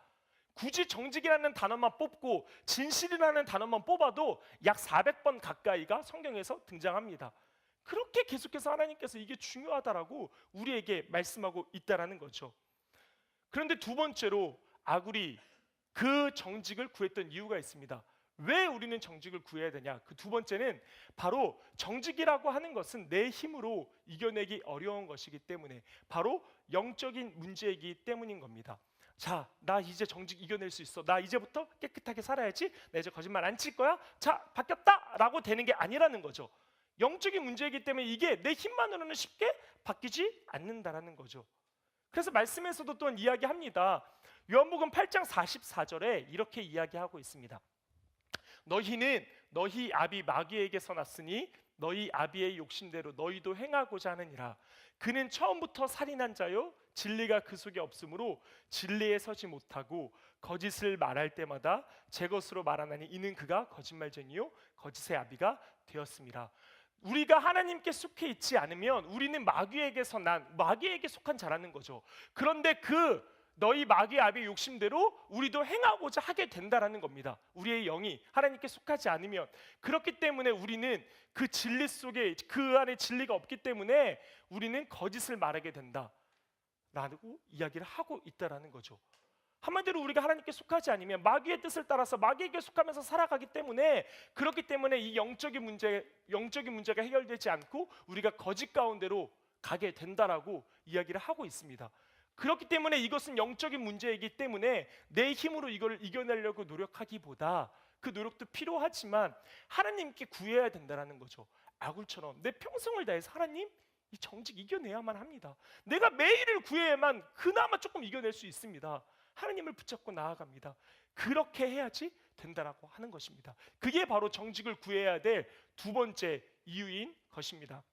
굳이 정직이라는 단어만 뽑고 진실이라는 단어만 뽑아도 약 400번 가까이가 성경에서 등장합니다. 그렇게 계속해서 하나님께서 이게 중요하다라고 우리에게 말씀하고 있다라는 거죠. 그런데 두 번째로 아굴이 그 정직을 구했던 이유가 있습니다. 왜 우리는 정직을 구해야 되냐? 그 두 번째는 바로 정직이라고 하는 것은 내 힘으로 이겨내기 어려운 것이기 때문에 바로 영적인 문제이기 때문인 겁니다. 자, 나 이제 정직 이겨낼 수 있어. 나 이제부터 깨끗하게 살아야지. 나 이제 거짓말 안 칠 거야. 자, 바뀌었다! 라고 되는 게 아니라는 거죠. 영적인 문제이기 때문에 이게 내 힘만으로는 쉽게 바뀌지 않는다라는 거죠. 그래서 말씀에서도 또 이야기합니다. 요한복음 8장 44절에 이렇게 이야기하고 있습니다. 너희는 너희 아비 마귀에게서 났으니 너희 아비의 욕심대로 너희도 행하고자 하느니라. 그는 처음부터 살인한 자요 진리가 그 속에 없으므로 진리에 서지 못하고 거짓을 말할 때마다 제 것으로 말하나니 이는 그가 거짓말쟁이요 거짓의 아비가 되었습니다. 우리가 하나님께 속해 있지 않으면 우리는 마귀에게 속한 자라는 거죠. 그런데 그 너희 마귀의 아비의 욕심대로 우리도 행하고자 하게 된다라는 겁니다. 우리의 영이 하나님께 속하지 않으면. 그렇기 때문에 우리는 그 진리 속에 그 안에 진리가 없기 때문에 우리는 거짓을 말하게 된다라고 이야기를 하고 있다라는 거죠. 한마디로 우리가 하나님께 속하지 않으면 마귀의 뜻을 따라서 마귀에게 속하면서 살아가기 때문에 그렇기 때문에 이 영적인 문제가 해결되지 않고 우리가 거짓 가운데로 가게 된다라고 이야기를 하고 있습니다. 그렇기 때문에 이것은 영적인 문제이기 때문에 내 힘으로 이걸 이겨내려고 노력하기보다 그 노력도 필요하지만 하나님께 구해야 된다라는 거죠. 아굴처럼 내 평생을 다해서 하나님 이 정직 이겨내야만 합니다. 내가 매일을 구해야만 그나마 조금 이겨낼 수 있습니다. 하나님을 붙잡고 나아갑니다. 그렇게 해야지 된다라고 하는 것입니다. 그게 바로 정직을 구해야 될 두 번째 이유인 것입니다.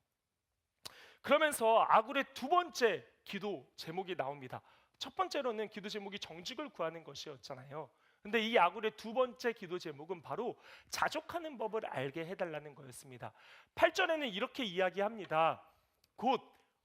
그러면서 아굴의 두 번째 기도 제목이 나옵니다. 첫 번째로는 기도 제목이 정직을 구하는 것이었잖아요. 근데 이 아굴의 두 번째 기도 제목은 바로 자족하는 법을 알게 해달라는 거였습니다. 8절에는 이렇게 이야기합니다. 곧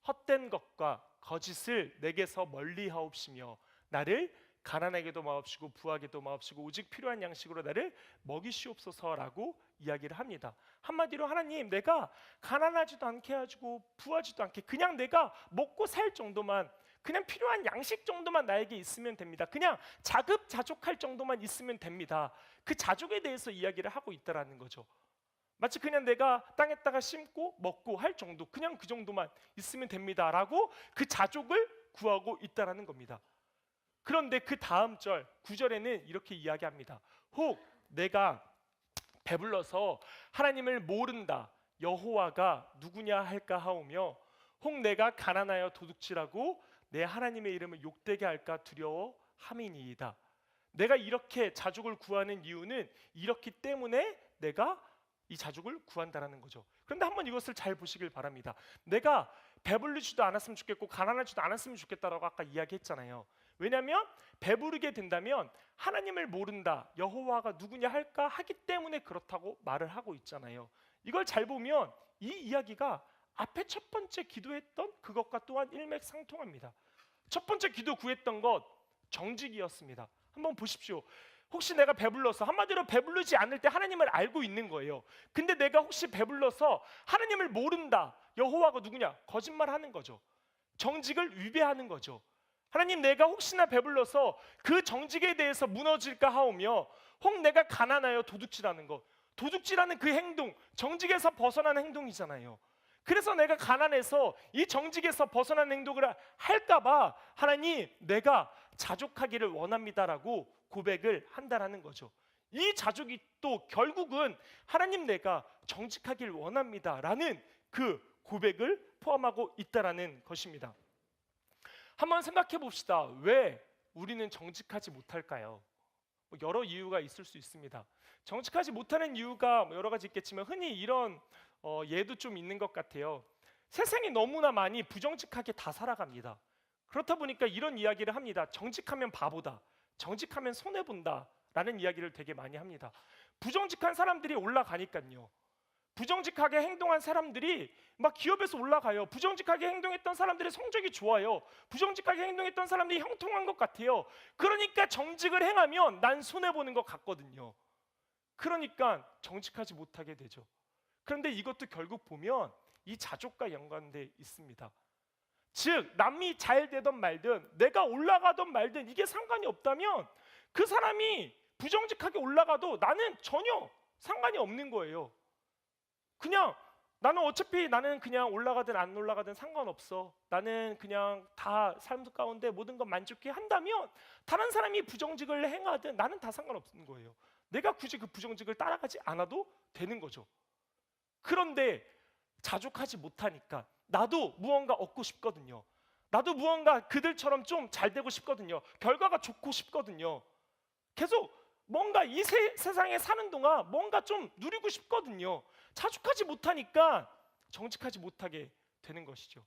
헛된 것과 거짓을 내게서 멀리하옵시며 나를 가난하게도 마옵시고 부하게도 마옵시고 오직 필요한 양식으로 나를 먹이시옵소서라고 이야기를 합니다. 한마디로 하나님, 내가 가난하지도 않게 해주고 부하지도 않게 그냥 내가 먹고 살 정도만, 그냥 필요한 양식 정도만 나에게 있으면 됩니다. 그냥 자급자족할 정도만 있으면 됩니다. 그 자족에 대해서 이야기를 하고 있다라는 거죠. 마치 그냥 내가 땅에다가 심고 먹고 할 정도, 그냥 그 정도만 있으면 됩니다라고 그 자족을 구하고 있다라는 겁니다. 그런데 그 다음 절 9절에는 이렇게 이야기합니다. 혹 내가 배불러서 하나님을 모른다 여호와가 누구냐 할까 하오며 혹 내가 가난하여 도둑질하고 내 하나님의 이름을 욕되게 할까 두려워함이니이다. 내가 이렇게 자족을 구하는 이유는 이렇기 때문에 내가 이 자족을 구한다라는 거죠. 그런데 한번 이것을 잘 보시길 바랍니다. 내가 배불리지도 않았으면 좋겠고 가난하지도 않았으면 좋겠다라고 아까 이야기했잖아요. 왜냐하면 배부르게 된다면 하나님을 모른다 여호와가 누구냐 할까 하기 때문에 그렇다고 말을 하고 있잖아요. 이걸 잘 보면 이 이야기가 앞에 첫 번째 기도했던 그것과 또한 일맥상통합니다. 첫 번째 기도 구했던 것 정직이었습니다. 한번 보십시오. 혹시 내가 배불러서, 한마디로 배부르지 않을 때 하나님을 알고 있는 거예요. 근데 내가 혹시 배불러서 하나님을 모른다 여호와가 누구냐, 거짓말하는 거죠. 정직을 위배하는 거죠. 하나님, 내가 혹시나 배불러서 그 정직에 대해서 무너질까 하오며 혹 내가 가난하여 도둑질하는 것, 도둑질하는 그 행동, 정직에서 벗어난 행동이잖아요. 그래서 내가 가난해서 이 정직에서 벗어난 행동을 할까봐 하나님, 내가 자족하기를 원합니다라고 고백을 한다라는 거죠. 이 자족이 또 결국은 하나님, 내가 정직하기를 원합니다라는 그 고백을 포함하고 있다라는 것입니다. 한번 생각해 봅시다. 왜 우리는 정직하지 못할까요? 여러 이유가 있을 수 있습니다. 정직하지 못하는 이유가 여러 가지 있겠지만 흔히 이런 예도 좀 있는 것 같아요. 세상이 너무나 많이 부정직하게 다 살아갑니다. 그렇다 보니까 이런 이야기를 합니다. 정직하면 바보다, 정직하면 손해본다 라는 이야기를 되게 많이 합니다. 부정직한 사람들이 올라가니까요. 부정직하게 행동한 사람들이 막 기업에서 올라가요. 부정직하게 행동했던 사람들의 성적이 좋아요. 부정직하게 행동했던 사람들이 형통한 것 같아요. 그러니까 정직을 행하면 난 손해보는 것 같거든요. 그러니까 정직하지 못하게 되죠. 그런데 이것도 결국 보면 이 자족과 연관돼 있습니다. 즉 남이 잘 되든 말든 내가 올라가든 말든 이게 상관이 없다면 그 사람이 부정직하게 올라가도 나는 전혀 상관이 없는 거예요. 그냥 나는 어차피 나는 그냥 올라가든 안 올라가든 상관없어. 나는 그냥 다 삶 가운데 모든 것 만족해 한다면 다른 사람이 부정직을 행하든 나는 다 상관없는 거예요. 내가 굳이 그 부정직을 따라가지 않아도 되는 거죠. 그런데 자족하지 못하니까 나도 무언가 얻고 싶거든요. 나도 무언가 그들처럼 좀 잘 되고 싶거든요. 결과가 좋고 싶거든요. 계속 뭔가 이 세상에 사는 동안 뭔가 좀 누리고 싶거든요. 자족하지 못하니까 정직하지 못하게 되는 것이죠.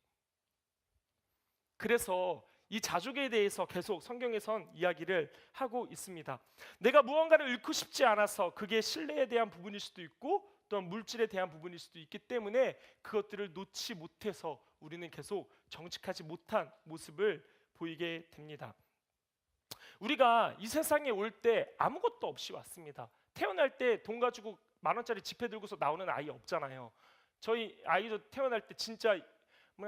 그래서 이 자족에 대해서 계속 성경에선 이야기를 하고 있습니다. 내가 무언가를 잃고 싶지 않아서 그게 신뢰에 대한 부분일 수도 있고 또한 물질에 대한 부분일 수도 있기 때문에 그것들을 놓지 못해서 우리는 계속 정직하지 못한 모습을 보이게 됩니다. 우리가 이 세상에 올 때 아무것도 없이 왔습니다. 태어날 때 돈 가지고 10,000원짜리 지폐 들고서 나오는 아이 없잖아요. 저희 아이도 태어날 때 진짜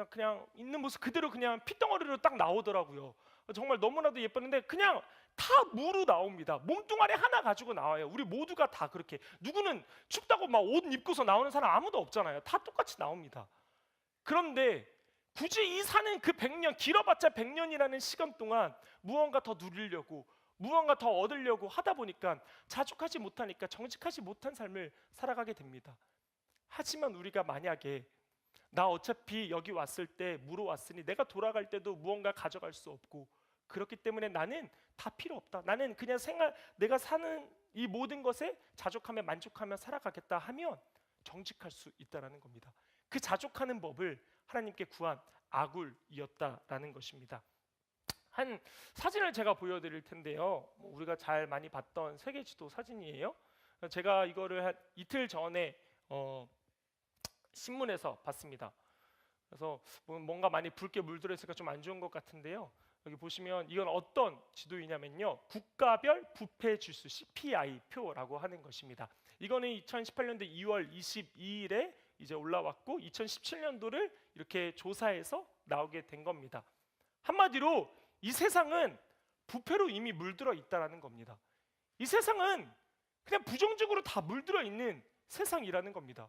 그냥 있는 모습 그대로 그냥 핏덩어리로 딱 나오더라고요. 정말 너무나도 예뻤는데 그냥 다 무로 나옵니다. 몸뚱아리 하나 가지고 나와요. 우리 모두가 다 그렇게. 누구는 춥다고 막 옷 입고서 나오는 사람 아무도 없잖아요. 다 똑같이 나옵니다. 그런데 굳이 이 사는 그 100년, 길어봤자 100년이라는 시간 동안 무언가 더 누리려고 무언가 더 얻으려고 하다 보니까 자족하지 못하니까 정직하지 못한 삶을 살아가게 됩니다. 하지만 우리가 만약에 나 어차피 여기 왔을 때 무로 왔으니 내가 돌아갈 때도 무언가 가져갈 수 없고 그렇기 때문에 나는 다 필요 없다. 나는 그냥 내가 사는 이 모든 것에 자족하며 만족하며 살아가겠다 하면 정직할 수 있다라는 겁니다. 그 자족하는 법을 하나님께 구한 아굴이었다라는 것입니다. 한 사진을 제가 보여드릴 텐데요. 우리가 잘 많이 봤던 세계 지도 사진이에요. 제가 이거를 한 이틀 전에 신문에서 봤습니다. 그래서 뭔가 많이 붉게 물들어 있으니까 좀 안 좋은 것 같은데요. 여기 보시면 이건 어떤 지도이냐면요, 국가별 부패 지수 CPI 표라고 하는 것입니다. 이거는 2018년도 2월 22일에 이제 올라왔고 2017년도를 이렇게 조사해서 나오게 된 겁니다. 한마디로 이 세상은 부패로 이미 물들어 있다라는 겁니다. 이 세상은 그냥 부정적으로 다 물들어 있는 세상이라는 겁니다.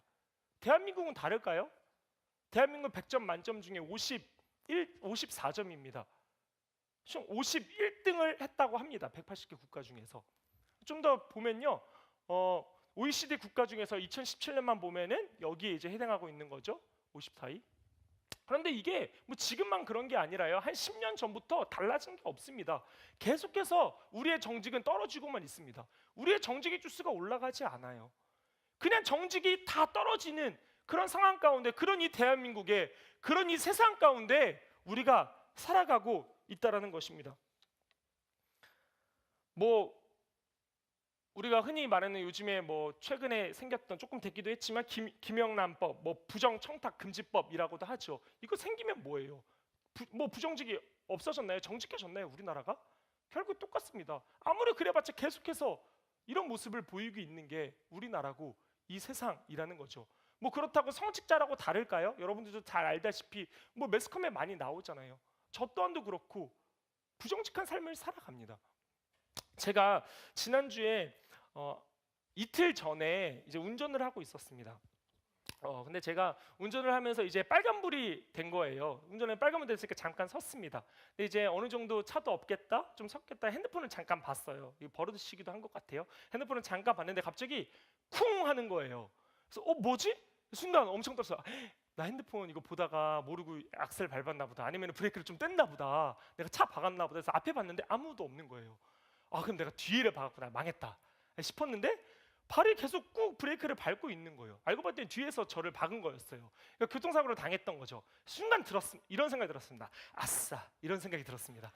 대한민국은 다를까요? 대한민국 100점 만점 중에 54점입니다. 51등을 했다고 합니다. 180개 국가 중에서. 좀 더 보면요, OECD 국가 중에서 2017년만 보면은 여기에 이제 해당하고 있는 거죠. 54위. 그런데 이게 뭐 지금만 그런 게 아니라요, 한 10년 전부터 달라진 게 없습니다. 계속해서 우리의 정직은 떨어지고만 있습니다. 우리의 정직의 주수가 올라가지 않아요. 그냥 정직이 다 떨어지는 그런 상황 가운데, 그런 이 대한민국에, 그런 이 세상 가운데 우리가 살아가고 있다라는 것입니다. 뭐 우리가 흔히 말하는 요즘에 뭐 최근에 생겼던, 조금 됐기도 했지만 김영란법, 뭐 부정청탁금지법이라고도 하죠. 이거 생기면 뭐예요? 뭐 부정직이 없어졌나요? 정직해졌나요? 우리나라가? 결국 똑같습니다. 아무리 그래봤자 계속해서 이런 모습을 보이고 있는 게 우리나라고 이 세상이라는 거죠. 뭐 그렇다고 성직자라고 다를까요? 여러분들도 잘 알다시피 뭐 매스컴에 많이 나오잖아요. 저 또한도 그렇고 부정직한 삶을 살아갑니다. 제가 지난주에 이틀 전에 이제 운전을 하고 있었습니다. 근데 제가 운전을 하면서 이제 빨간불이 된 거예요. 운전에 빨간불 됐으니까 잠깐 섰습니다. 근데 이제 어느 정도 차도 없겠다, 좀 섰겠다, 핸드폰을 잠깐 봤어요. 이거 버릇이기도 한 것 같아요. 핸드폰을 잠깐 봤는데 갑자기 쿵 하는 거예요. 그래서 뭐지? 순간 엄청 떨었어요. 나 핸드폰 이거 보다가 모르고 악셀 밟았나 보다, 아니면 브레이크를 좀 뗐나 보다, 내가 차 박았나 보다. 그래서 앞에 봤는데 아무도 없는 거예요. 그럼 내가 뒤를 박았구나, 망했다 싶었는데 발이 계속 꾹 브레이크를 밟고 있는 거예요. 알고 봤더니 뒤에서 저를 박은 거였어요. 그러니까 교통사고를 당했던 거죠. 순간 이런 생각이 들었습니다. 아싸, 이런 생각이 들었습니다.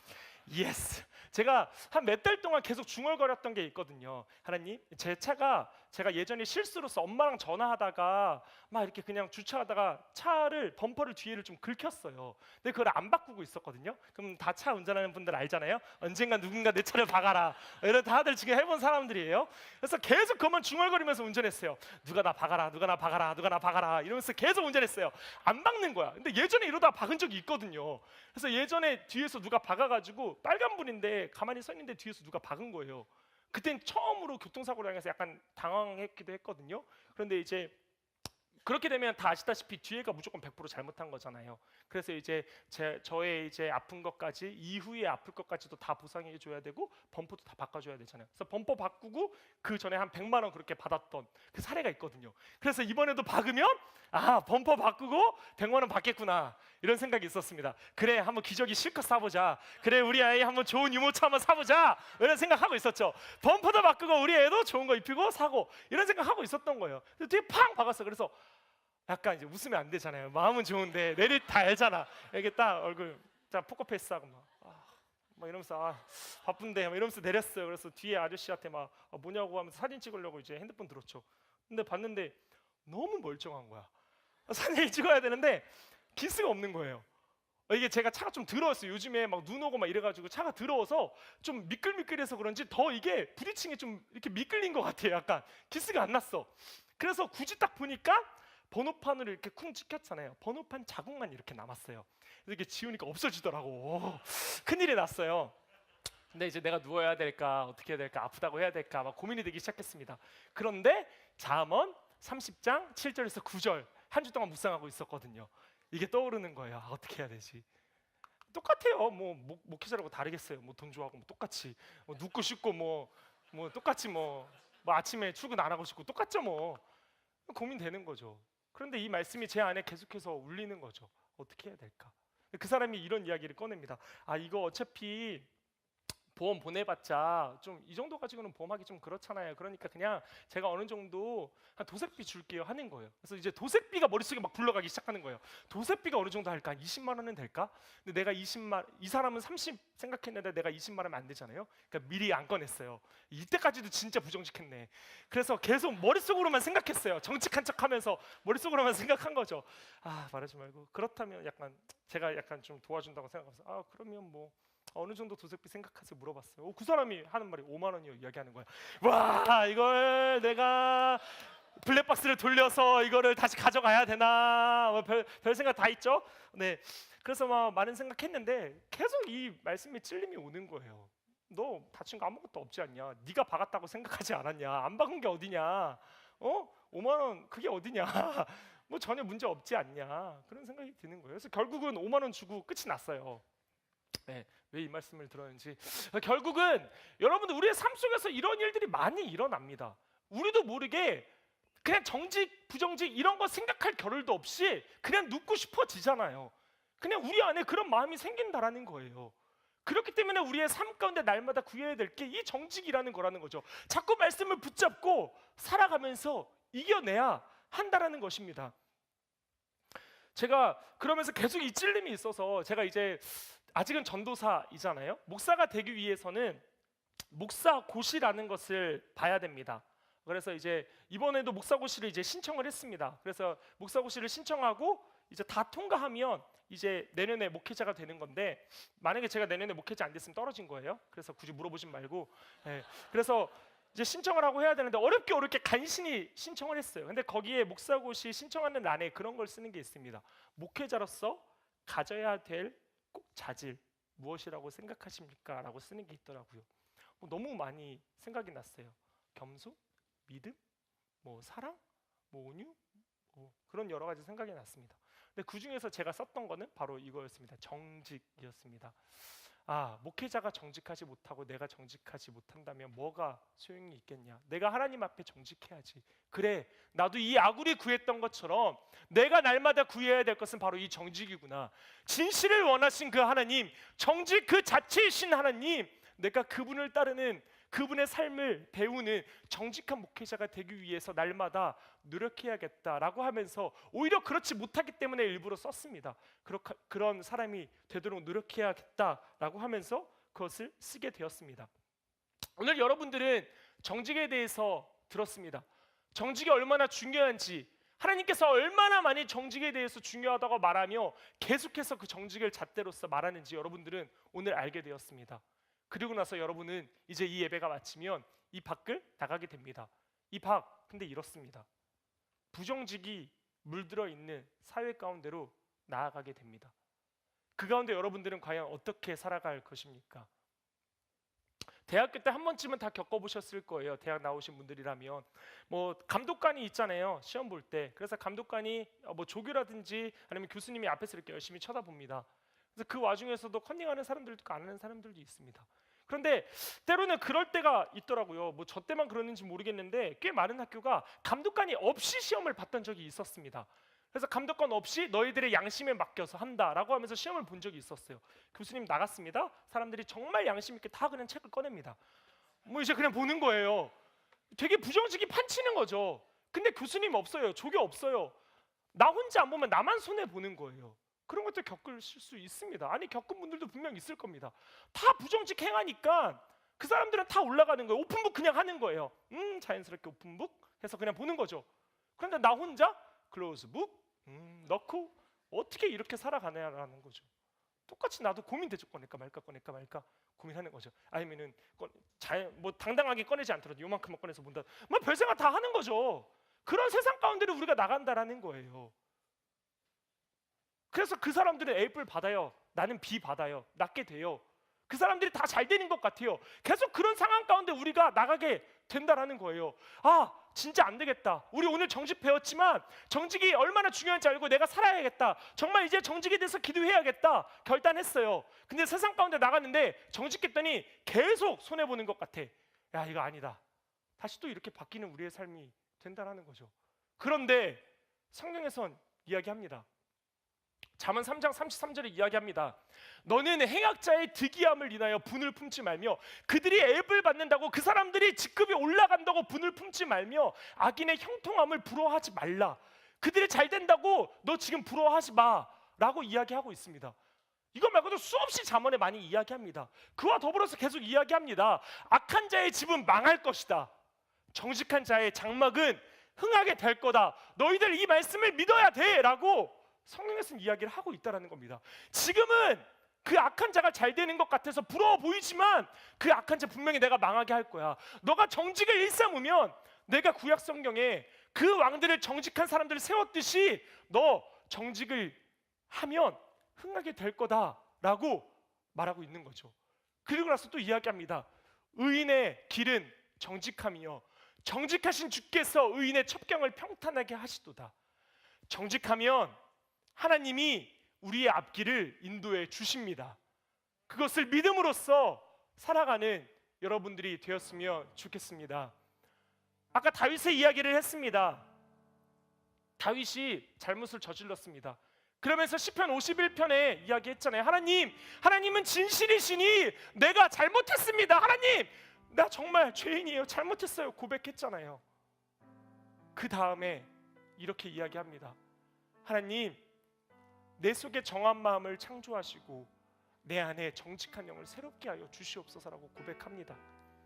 예스. 제가 한 몇 달 동안 계속 중얼거렸던 게 있거든요. 하나님, 제 차가, 제가 예전에 실수로서 엄마랑 전화하다가 막 이렇게 그냥 주차하다가 차를 범퍼를 뒤에를 좀 긁혔어요. 근데 그걸 안 바꾸고 있었거든요. 그럼 다 차 운전하는 분들 알잖아요. 언젠가 누군가 내 차를 박아라, 이런 다들 지금 해본 사람들이에요. 그래서 계속 그만 중얼거리면서 운전했어요. 누가 나 박아라, 누가 나 박아라, 누가 나 박아라, 이러면서 계속 운전했어요. 안 박는 거야. 근데 예전에 이러다 박은 적이 있거든요. 그래서 예전에 뒤에서 누가 박아가지고 빨간불인데 가만히 서 있는데 뒤에서 누가 박은 거예요. 그땐 처음으로 교통사고를 당해서 약간 당황했기도 했거든요. 그런데 이제 그렇게 되면 다 아시다시피 뒤에가 무조건 100% 잘못한 거잖아요. 그래서 이제 저의 이제 아픈 것까지, 이후에 아플 것까지도 다 보상해 줘야 되고 범퍼도 다 바꿔줘야 되잖아요. 그래서 범퍼 바꾸고 그 전에 한 100만 원 그렇게 받았던 그 사례가 있거든요. 그래서 이번에도 박으면 범퍼 바꾸고 100만 원 받겠구나, 이런 생각이 있었습니다. 그래, 한번 기저귀 실컷 사보자. 그래, 우리 아이 한번 좋은 유모차 한번 사보자, 이런 생각하고 있었죠. 범퍼도 바꾸고 우리 애도 좋은 거 입히고 사고, 이런 생각하고 있었던 거예요. 뒤에 팡 박았어. 그래서 약간 이제 웃으면 안 되잖아요. 마음은 좋은데 내릴 다 알잖아. 이렇게 딱 얼굴 딱 포커페이스하고 막 이러면서 바쁜데 막 이러면서 내렸어요. 그래서 뒤에 아저씨한테 막 뭐냐고 하면서 사진 찍으려고 이제 핸드폰 들었죠. 근데 봤는데 너무 멀쩡한 거야. 사진을 찍어야 되는데 기스가 없는 거예요. 이게 제가 차가 좀 더러웠어요. 요즘에 막 눈 오고 막 이래가지고 차가 더러워서 좀 미끌미끌해서 그런지 더 이게 부딪힌 게 좀 이렇게 미끌린 것 같아요. 약간 기스가 안 났어. 그래서 굳이 딱 보니까 번호판을 이렇게 쿵 찍혔잖아요. 번호판 자국만 이렇게 남았어요. 이렇게 지우니까 없어지더라고. 큰일이 났어요. 근데 이제 내가 누워야 될까, 어떻게 해야 될까, 아프다고 해야 될까 막 고민이 되기 시작했습니다. 그런데 잠언 30장 7절에서 9절 한 주 동안 묵상하고 있었거든요. 이게 떠오르는 거예요. 어떻게 해야 되지? 똑같아요. 뭐 목회자라고 다르겠어요. 뭐 돈 좋아하고 뭐 똑같이 눕고 싶고 뭐 똑같이 뭐 아침에 출근 안 하고 싶고 똑같죠. 뭐 고민되는 거죠. 그런데 이 말씀이 제 안에 계속해서 울리는 거죠. 어떻게 해야 될까? 그 사람이 이런 이야기를 꺼냅니다. 이거 어차피 보험 보내봤자 좀 이 정도 가지고는 보험하기 좀 그렇잖아요. 그러니까 그냥 제가 어느 정도 한 도색비 줄게요 하는 거예요. 그래서 이제 도색비가 머릿속에 막 굴러가기 시작하는 거예요. 도색비가 어느 정도 할까? 20만 원은 될까? 근데 내가 20만, 이 사람은 30 생각했는데 내가 20만 원면 안 되잖아요. 그러니까 미리 안 꺼냈어요. 이때까지도 진짜 부정직했네. 그래서 계속 머릿속으로만 생각했어요. 정직한 척하면서 머릿속으로만 생각한 거죠. 아, 말하지 말고 그렇다면 약간 제가 약간 좀 도와준다고 생각하면서 아, 그러면 뭐 어느 정도 도색비 생각하세요 물어봤어요. 그 사람이 하는 말이 5만 원이요 이야기하는 거야. 와, 이걸 내가 블랙박스를 돌려서 이거를 다시 가져가야 되나? 별 생각 다 있죠. 네, 그래서 막 많은 생각했는데 계속 이 말씀에 찔림이 오는 거예요. 너 다친 거 아무것도 없지 않냐? 네가 박았다고 생각하지 않았냐? 안 박은 게 어디냐? 5만 원 그게 어디냐? 뭐 전혀 문제 없지 않냐? 그런 생각이 드는 거예요. 그래서 결국은 5만 원 주고 끝이 났어요. 네, 왜 이 말씀을 들었는지 결국은 여러분들 우리의 삶 속에서 이런 일들이 많이 일어납니다. 우리도 모르게 그냥 정직 부정직 이런 거 생각할 겨를도 없이 그냥 눕고 싶어지잖아요. 그냥 우리 안에 그런 마음이 생긴다라는 거예요. 그렇기 때문에 우리의 삶 가운데 날마다 구해야 될 게 이 정직이라는 거라는 거죠. 자꾸 말씀을 붙잡고 살아가면서 이겨내야 한다라는 것입니다. 제가 그러면서 계속 이 찔림이 있어서 제가 이제 아직은 전도사이잖아요. 목사가 되기 위해서는 목사고시라는 것을 봐야 됩니다. 그래서 이제 이번에도 목사고시를 이제 신청을 했습니다. 그래서 목사고시를 신청하고 이제 다 통과하면 이제 내년에 목회자가 되는 건데 만약에 제가 내년에 목회자 안 됐으면 떨어진 거예요. 그래서 굳이 물어보지 말고 그래서 이제 신청을 하고 해야 되는데 어렵게 간신히 신청을 했어요. 근데 거기에 목사고시 신청하는欄에 그런 걸 쓰는 게 있습니다. 목회자로서 가져야 될 꼭 자질 무엇이라고 생각하십니까? 라고 쓰는 게 있더라고요. 너무 많이 생각이 났어요. 겸손, 믿음, 뭐 사랑, 뭐 온유, 그런 여러 가지 생각이 났습니다. 근데 그 중에서 제가 썼던 거는 바로 이거였습니다. 정직이었습니다. 아, 목회자가 정직하지 못하고 내가 정직하지 못한다면 뭐가 소용이 있겠냐? 내가 하나님 앞에 정직해야지. 그래, 나도 이 아굴이 구했던 것처럼 내가 날마다 구해야 될 것은 바로 이 정직이구나. 진실을 원하신 그 하나님, 정직 그 자체이신 하나님, 내가 그분을 따르는 그분의 삶을 배우는 정직한 목회자가 되기 위해서 날마다 노력해야겠다라고 하면서 오히려 그렇지 못하기 때문에 일부러 썼습니다. 그런 사람이 되도록 노력해야겠다라고 하면서 그것을 쓰게 되었습니다. 오늘 여러분들은 정직에 대해서 들었습니다. 정직이 얼마나 중요한지, 하나님께서 얼마나 많이 정직에 대해서 중요하다고 말하며 계속해서 그 정직을 잣대로서 말하는지 여러분들은 오늘 알게 되었습니다. 그리고 나서 여러분은 이제 이 예배가 마치면 이 밖을 나가게 됩니다. 이 밖 근데 이렇습니다. 부정직이 물들어 있는 사회 가운데로 나아가게 됩니다. 그 가운데 여러분들은 과연 어떻게 살아갈 것입니까? 대학교 때 한 번쯤은 다 겪어보셨을 거예요. 대학 나오신 분들이라면 뭐 감독관이 있잖아요. 시험 볼 때. 그래서 감독관이 뭐 조교라든지 아니면 교수님이 앞에서 이렇게 열심히 쳐다봅니다. 그래서 그 와중에서도 컨닝하는 사람들도 있고 안 하는 사람들도 있습니다. 그런데 때로는 그럴 때가 있더라고요. 뭐 저 때만 그러는지 모르겠는데 꽤 많은 학교가 감독관이 없이 시험을 봤던 적이 있었습니다. 그래서 감독관 없이 너희들의 양심에 맡겨서 한다라고 하면서 시험을 본 적이 있었어요. 교수님 나갔습니다. 사람들이 정말 양심 있게 다 그냥 책을 꺼냅니다. 뭐 이제 그냥 보는 거예요. 되게 부정직이 판치는 거죠. 근데 교수님 없어요. 조교 없어요. 나 혼자 안 보면 나만 손해 보는 거예요. 그런 것들 겪으실 수 있습니다. 아니 겪은 분들도 분명 있을 겁니다. 다 부정직 행하니까 그 사람들은 다 올라가는 거예요. 오픈북 그냥 하는 거예요. 자연스럽게 오픈북 해서 그냥 보는 거죠. 그런데 나 혼자 클로즈북 넣고 어떻게 이렇게 살아가냐라는 거죠. 똑같이 나도 고민되죠. 꺼낼까 말까 고민하는 거죠. 아니면은 뭐 당당하게 꺼내지 않더라도 요만큼만 꺼내서 본다. 뭐 별생각 다 하는 거죠. 그런 세상 가운데로 우리가 나간다라는 거예요. 그래서 그 사람들은 A뿔 받아요. 나는 B 받아요. 낫게 돼요. 그 사람들이 다 잘 되는 것 같아요. 계속 그런 상황 가운데 우리가 나가게 된다라는 거예요. 아, 진짜 안 되겠다. 우리 오늘 정직 배웠지만 정직이 얼마나 중요한지 알고 내가 살아야겠다. 정말 이제 정직에 대해서 기도해야겠다. 결단했어요. 근데 세상 가운데 나갔는데 정직했더니 계속 손해보는 것 같아. 야, 이거 아니다. 다시 또 이렇게 바뀌는 우리의 삶이 된다라는 거죠. 그런데 성경에선 이야기합니다. 잠언 3장 33절에 이야기합니다. 너는 행악자의 득이함을 인하여 분을 품지 말며 그들이 애을 받는다고 그 사람들이 직급이 올라간다고 분을 품지 말며 악인의 형통함을 부러워하지 말라. 그들이 잘 된다고 너 지금 부러워하지 마라고 이야기하고 있습니다. 이것 말고도 수없이 잠언에 많이 이야기합니다. 그와 더불어서 계속 이야기합니다. 악한 자의 집은 망할 것이다. 정직한 자의 장막은 흥하게 될 거다. 너희들 이 말씀을 믿어야 돼 라고 성경에서는 이야기를 하고 있다는 겁니다. 지금은 그 악한 자가 잘 되는 것 같아서 부러워 보이지만 그 악한 자 분명히 내가 망하게 할 거야. 너가 정직을 일삼으면 내가 구약 성경에 그 왕들을 정직한 사람들을 세웠듯이 너 정직을 하면 흥하게 될 거다라고 말하고 있는 거죠. 그리고 나서 또 이야기합니다. 의인의 길은 정직함이요 정직하신 주께서 의인의 첩경을 평탄하게 하시도다. 정직하면 하나님이 우리의 앞길을 인도해 주십니다. 그것을 믿음으로써 살아가는 여러분들이 되었으면 좋겠습니다. 아까 다윗의 이야기를 했습니다. 다윗이 잘못을 저질렀습니다. 그러면서 시편 51편에 이야기했잖아요. 하나님은 진실이시니 내가 잘못했습니다. 하나님, 나 정말 죄인이에요. 잘못했어요. 고백했잖아요. 그 다음에 이렇게 이야기합니다. 하나님, 내 속에 정한 마음을 창조하시고 내 안에 정직한 영을 새롭게 하여 주시옵소서라고 고백합니다.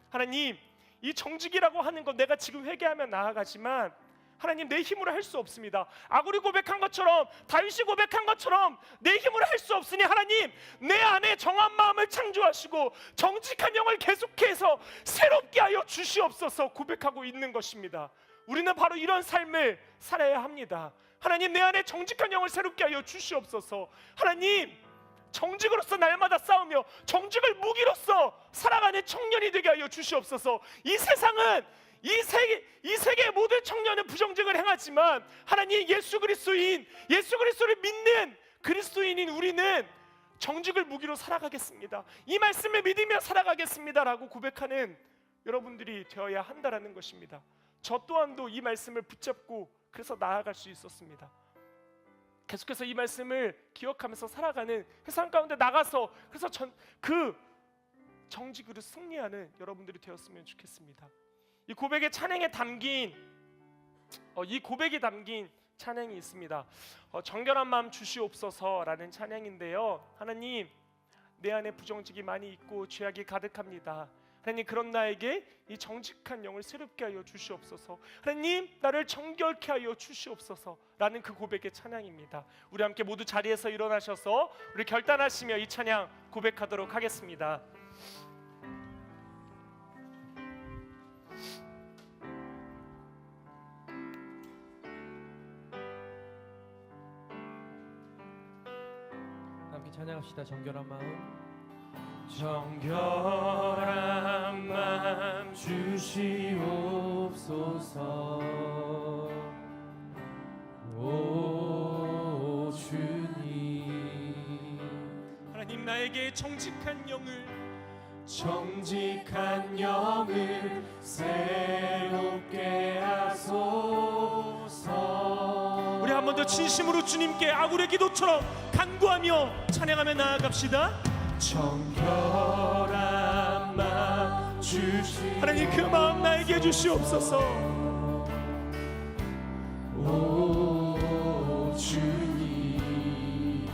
하나님, 이 정직이라고 하는 건 내가 지금 회개하며 나아가지만 하나님 내 힘으로 할 수 없습니다. 아굴이 고백한 것처럼 다윗이 고백한 것처럼 내 힘으로 할 수 없으니 하나님 내 안에 정한 마음을 창조하시고 정직한 영을 계속해서 새롭게 하여 주시옵소서 고백하고 있는 것입니다. 우리는 바로 이런 삶을 살아야 합니다. 하나님 내 안에 정직한 영을 새롭게 하여 주시옵소서. 하나님 정직으로서 날마다 싸우며 정직을 무기로서 살아가는 청년이 되게 하여 주시옵소서. 이 세상은 이 세계의 모든 청년은 부정직을 행하지만 하나님 예수 그리스도를 믿는 그리스도인인 우리는 정직을 무기로 살아가겠습니다. 이 말씀을 믿으며 살아가겠습니다라고 고백하는 여러분들이 되어야 한다라는 것입니다. 저 또한도 이 말씀을 붙잡고 그래서 나아갈 수 있었습니다. 계속해서 이 말씀을 기억하면서 살아가는 세상 가운데 나가서 그래서 그 정직으로 승리하는 여러분들이 되었으면 좋겠습니다. 이 고백의 찬양에 담긴 이 고백이 담긴 찬양이 있습니다. 정결한 마음 주시옵소서라는 찬양인데요. 하나님 내 안에 부정직이 많이 있고 죄악이 가득합니다. 하나님 그런 나에게 이 정직한 영을 새롭게 하여 주시옵소서. 하나님 나를 정결케 하여 주시옵소서라는 그 고백의 찬양입니다. 우리 함께 모두 자리에서 일어나셔서 우리 결단하시며 이 찬양 고백하도록 하겠습니다. 함께 찬양합시다. 정결한 마음 정결한 마음 주시옵소서. 오 주님 하나님 나에게 정직한 영을 새롭게 하소서. 우리 한 번 더 진심으로 주님께 아굴의 기도처럼 간구하며 찬양하며 나아갑시다. 정결한 마음 하나님 그 마음 나에게 주시옵소서. 오 주님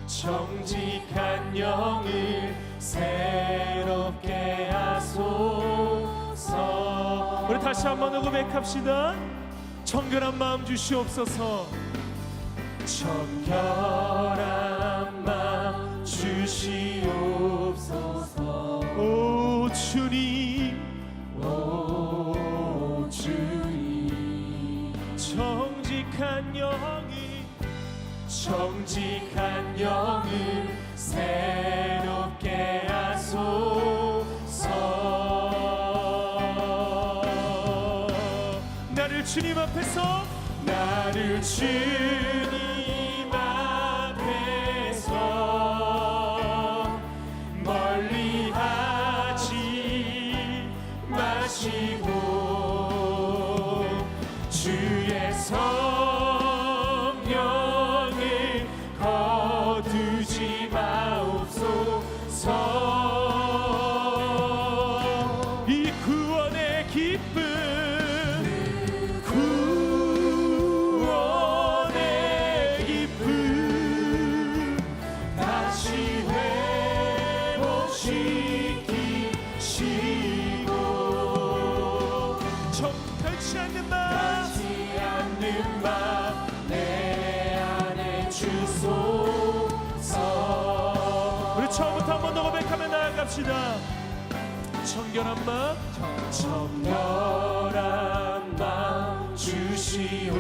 정직한 영을 새롭게 하소서. 우리 다시 한 번 더 고백합시다. 정결한 마음 주시옵소서. 정결한 마음 주시옵소서. 오 주님 오 주님 정직한 영을 새롭게 하소서. 나를 주님 앞에서 멀리하지 마시고 주의 성 변치 않는 맘 변치 않는 맘 내 안에 주소서. 우리 처음부터 한 번 더 고백하며 나아갑시다. 청결한 맘 청결한 맘 주시오.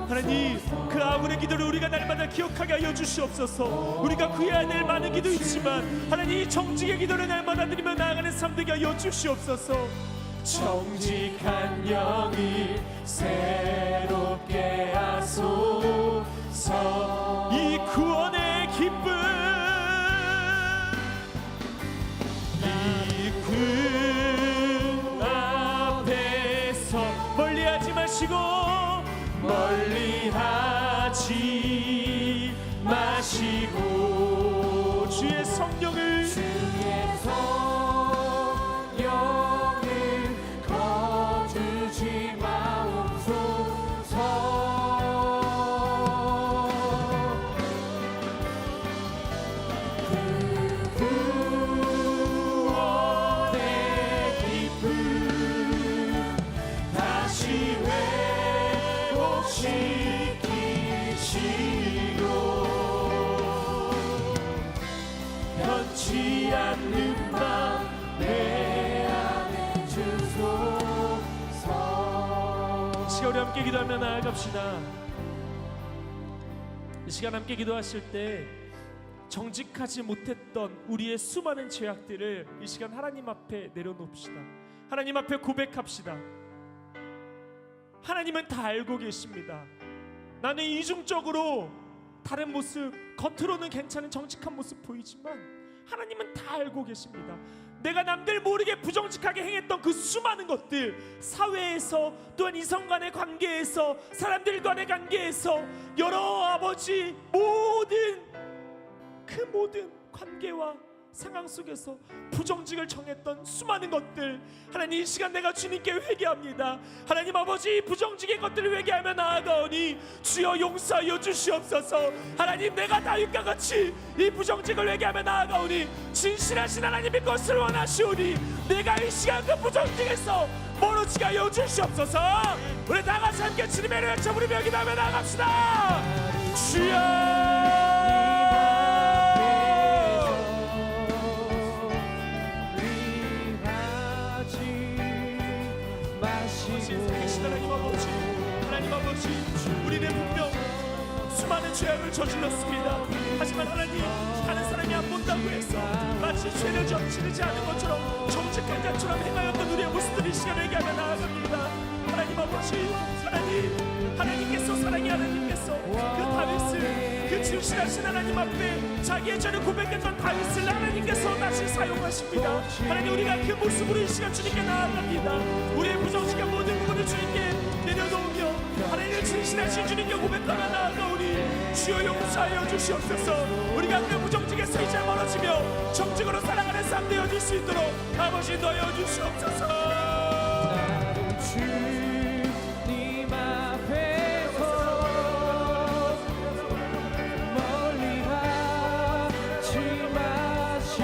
하나님, 그 아군의 기도를 우리가 날마다 기억하게 하여 주시옵소서. 우리가 구해야 될 많은 기도 있지만 하나님, 이 정직의 기도를 날마다 드리며 나아가는 삶 되게 하여 주시옵소서. 정직한 영이 새롭게 하소서. 이 구원의 기쁨, 이 그 앞에서 멀리하지 마시고 멀리하지 마시고 주의 성령을 주의 성령을 거두지 마옵소서. 그 구원의 기쁨 다시 회복시키시고 변치 않는 맘 내 안에 주소서. 이 시간 우리 함께 기도하며 나아갑시다. 이 시간 함께 기도하실 때 정직하지 못했던 우리의 수많은 죄악들을 이 시간 하나님 앞에 내려놓읍시다. 하나님 앞에 고백합시다. 하나님은 다 알고 계십니다. 나는 이중적으로 다른 모습, 겉으로는 괜찮은 정직한 모습 보이지만 하나님은 다 알고 계십니다. 내가 남들 모르게 부정직하게 행했던 그 수많은 것들, 사회에서 또한 이성 간의 관계에서, 사람들 간의 관계에서, 여러 아버지 모든 그 모든 관계와 상황 속에서 부정직을 정했던 수많은 것들, 하나님 이 시간 내가 주님께 회개합니다. 하나님 아버지, 부정직의 것들을 회개하며 나아가오니 주여 용서하여 주시옵소서. 하나님, 내가 다윗과 같이 이 부정직을 회개하며 나아가오니 진실하신 하나님의 것을 원하시오니 내가 이 시간 그 부정직에서 멀어지게 하여 주시옵소서. 우리 다 같이 함께 주님의 이름을 외쳐 부르며 기도하며 나아갑시다. 주여, 하나님 아버지, 우리는 분명 수많은 죄악을 저질렀습니다. 하지만 하나님, 다른 사람이 안 본다고 해서 마치 죄를 저지르지 않은 것처럼 정직한 자처럼 행하였던 우리의 모습들이 이 시간을 얘기하며 나아갑니다. 하나님 아버지, 하나님께서, 사랑의 하나님께서 그 다윗을, 그 진실하신 하나님 앞에 자기의 죄를 고백했던 다윗을 하나님께서 다시 사용하십니다. 하나님, 우리가 그 모습으로 이 시간 주님께 나아갑니다. 우리의 부정직한 모든 부분을 주님께 내려놓으며 하나님의 진실하신 주님께 고백하며 나아가오니 주여 용서하여 주시옵소서. 우리가 그 부정직에서 이제 멀어지며 정직으로 살아가는 삶 되어질 수 있도록 아버지 인도하여 주시옵소서. 나는 주님 앞에서 멀리하지 마시고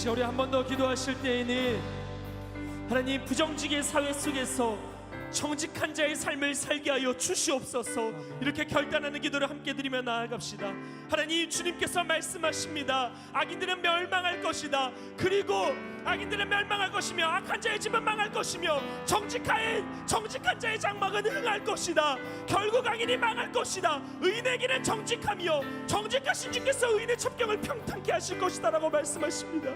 우리 한 번 더 기도하실 때에는 하나님, 부정직의 사회 속에서 정직한 자의 삶을 살게 하여 주시옵소서. 이렇게 결단하는 기도를 함께 드리며 나아갑시다. 하나님, 주님께서 말씀하십니다. 악인들은 멸망할 것이다. 그리고 악인들은 멸망할 것이며 악한 자의 집은 망할 것이며 정직한 자의 장막은 흥할 것이다. 결국 악인이 망할 것이다. 의인에게는 정직하며 정직하신 주께서 의인의 첩경을 평탄케 하실 것이다 라고 말씀하십니다.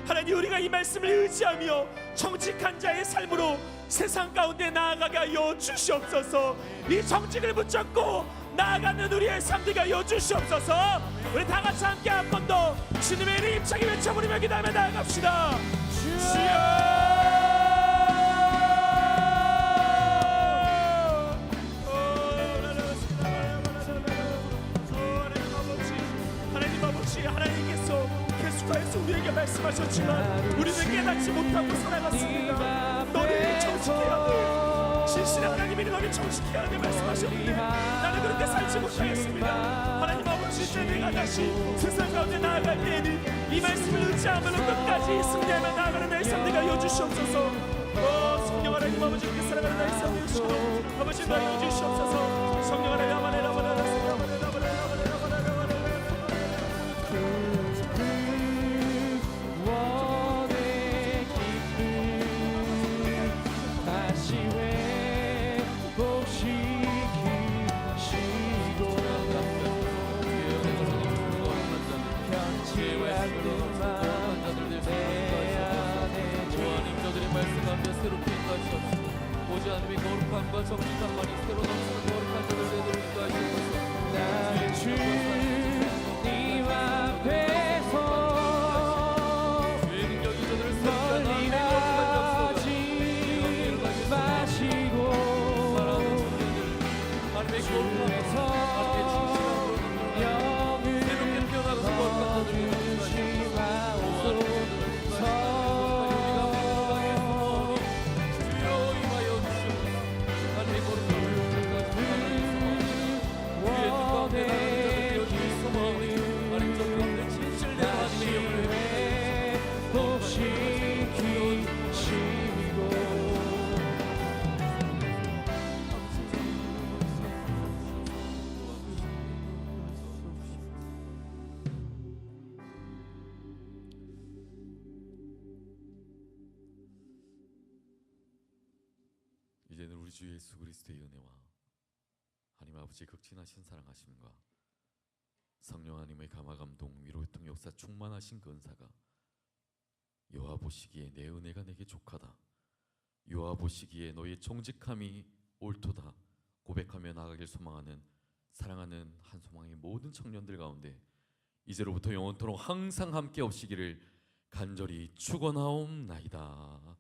하나님, 우리가 이 말씀을 의지하며 정직한 자의 삶으로 세상 가운데 나아가게 하여 주시옵소서. 이 정직을 붙잡고 나아가는 우리의 삶 되게 하여 주시옵소서. 우리 다 같이 함께 한 번 더 주님의 이름 힘차게 외쳐부리며 기도하며 나아갑시다. 하나님께서 계속해서 우리에게 말씀하셨지만 우리는 깨닫지 못하고 살아갔습니다. 너를 정직해야 돼. 진실한 하나님이 너를 정직해야 돼 말씀하셨는데 나는 그렇게 살지 못하겠습니다. 하나님 아버지 내가 다시 세상 가운데 나아갈 때에는 이 말씀을 의지하면 끝까지 승리하며 나아가는 나의 삶 되게 하여 주시옵소서. 성령 하나님 아버지 그렇게 살아가는 나의 삶 되게 주시옵소서. 아버지 나여 주시옵소서. 성령 하나님 아버지 새롭게 인도하시옵소서. 오직 하나님의 거룩함과 정직함만이 새로 넘치는 거룩한 자들 되도록 인도하시옵소서. 나의 주님 앞에서 주의 능력이 저들을 멀리 나지 마시고 하나님의 거룩함에서 영을 새롭게 태어나서 거룩한 자들이 이제는 우리 주 예수 그리스도의 은혜와 하나님 아버지의 극진하신 사랑하심과 성령 하나님의 감화 감동 위로 통 역사 충만하신 그 은사가 여호와 보시기에 내 은혜가 내게 족하다 여호와 보시기에 너의 정직함이 옳도다 고백하며 나아가길 소망하는 사랑하는 한 소망의 모든 청년들 가운데 이제로부터 영원토록 항상 함께 없시기를 간절히 축원하옵나이다.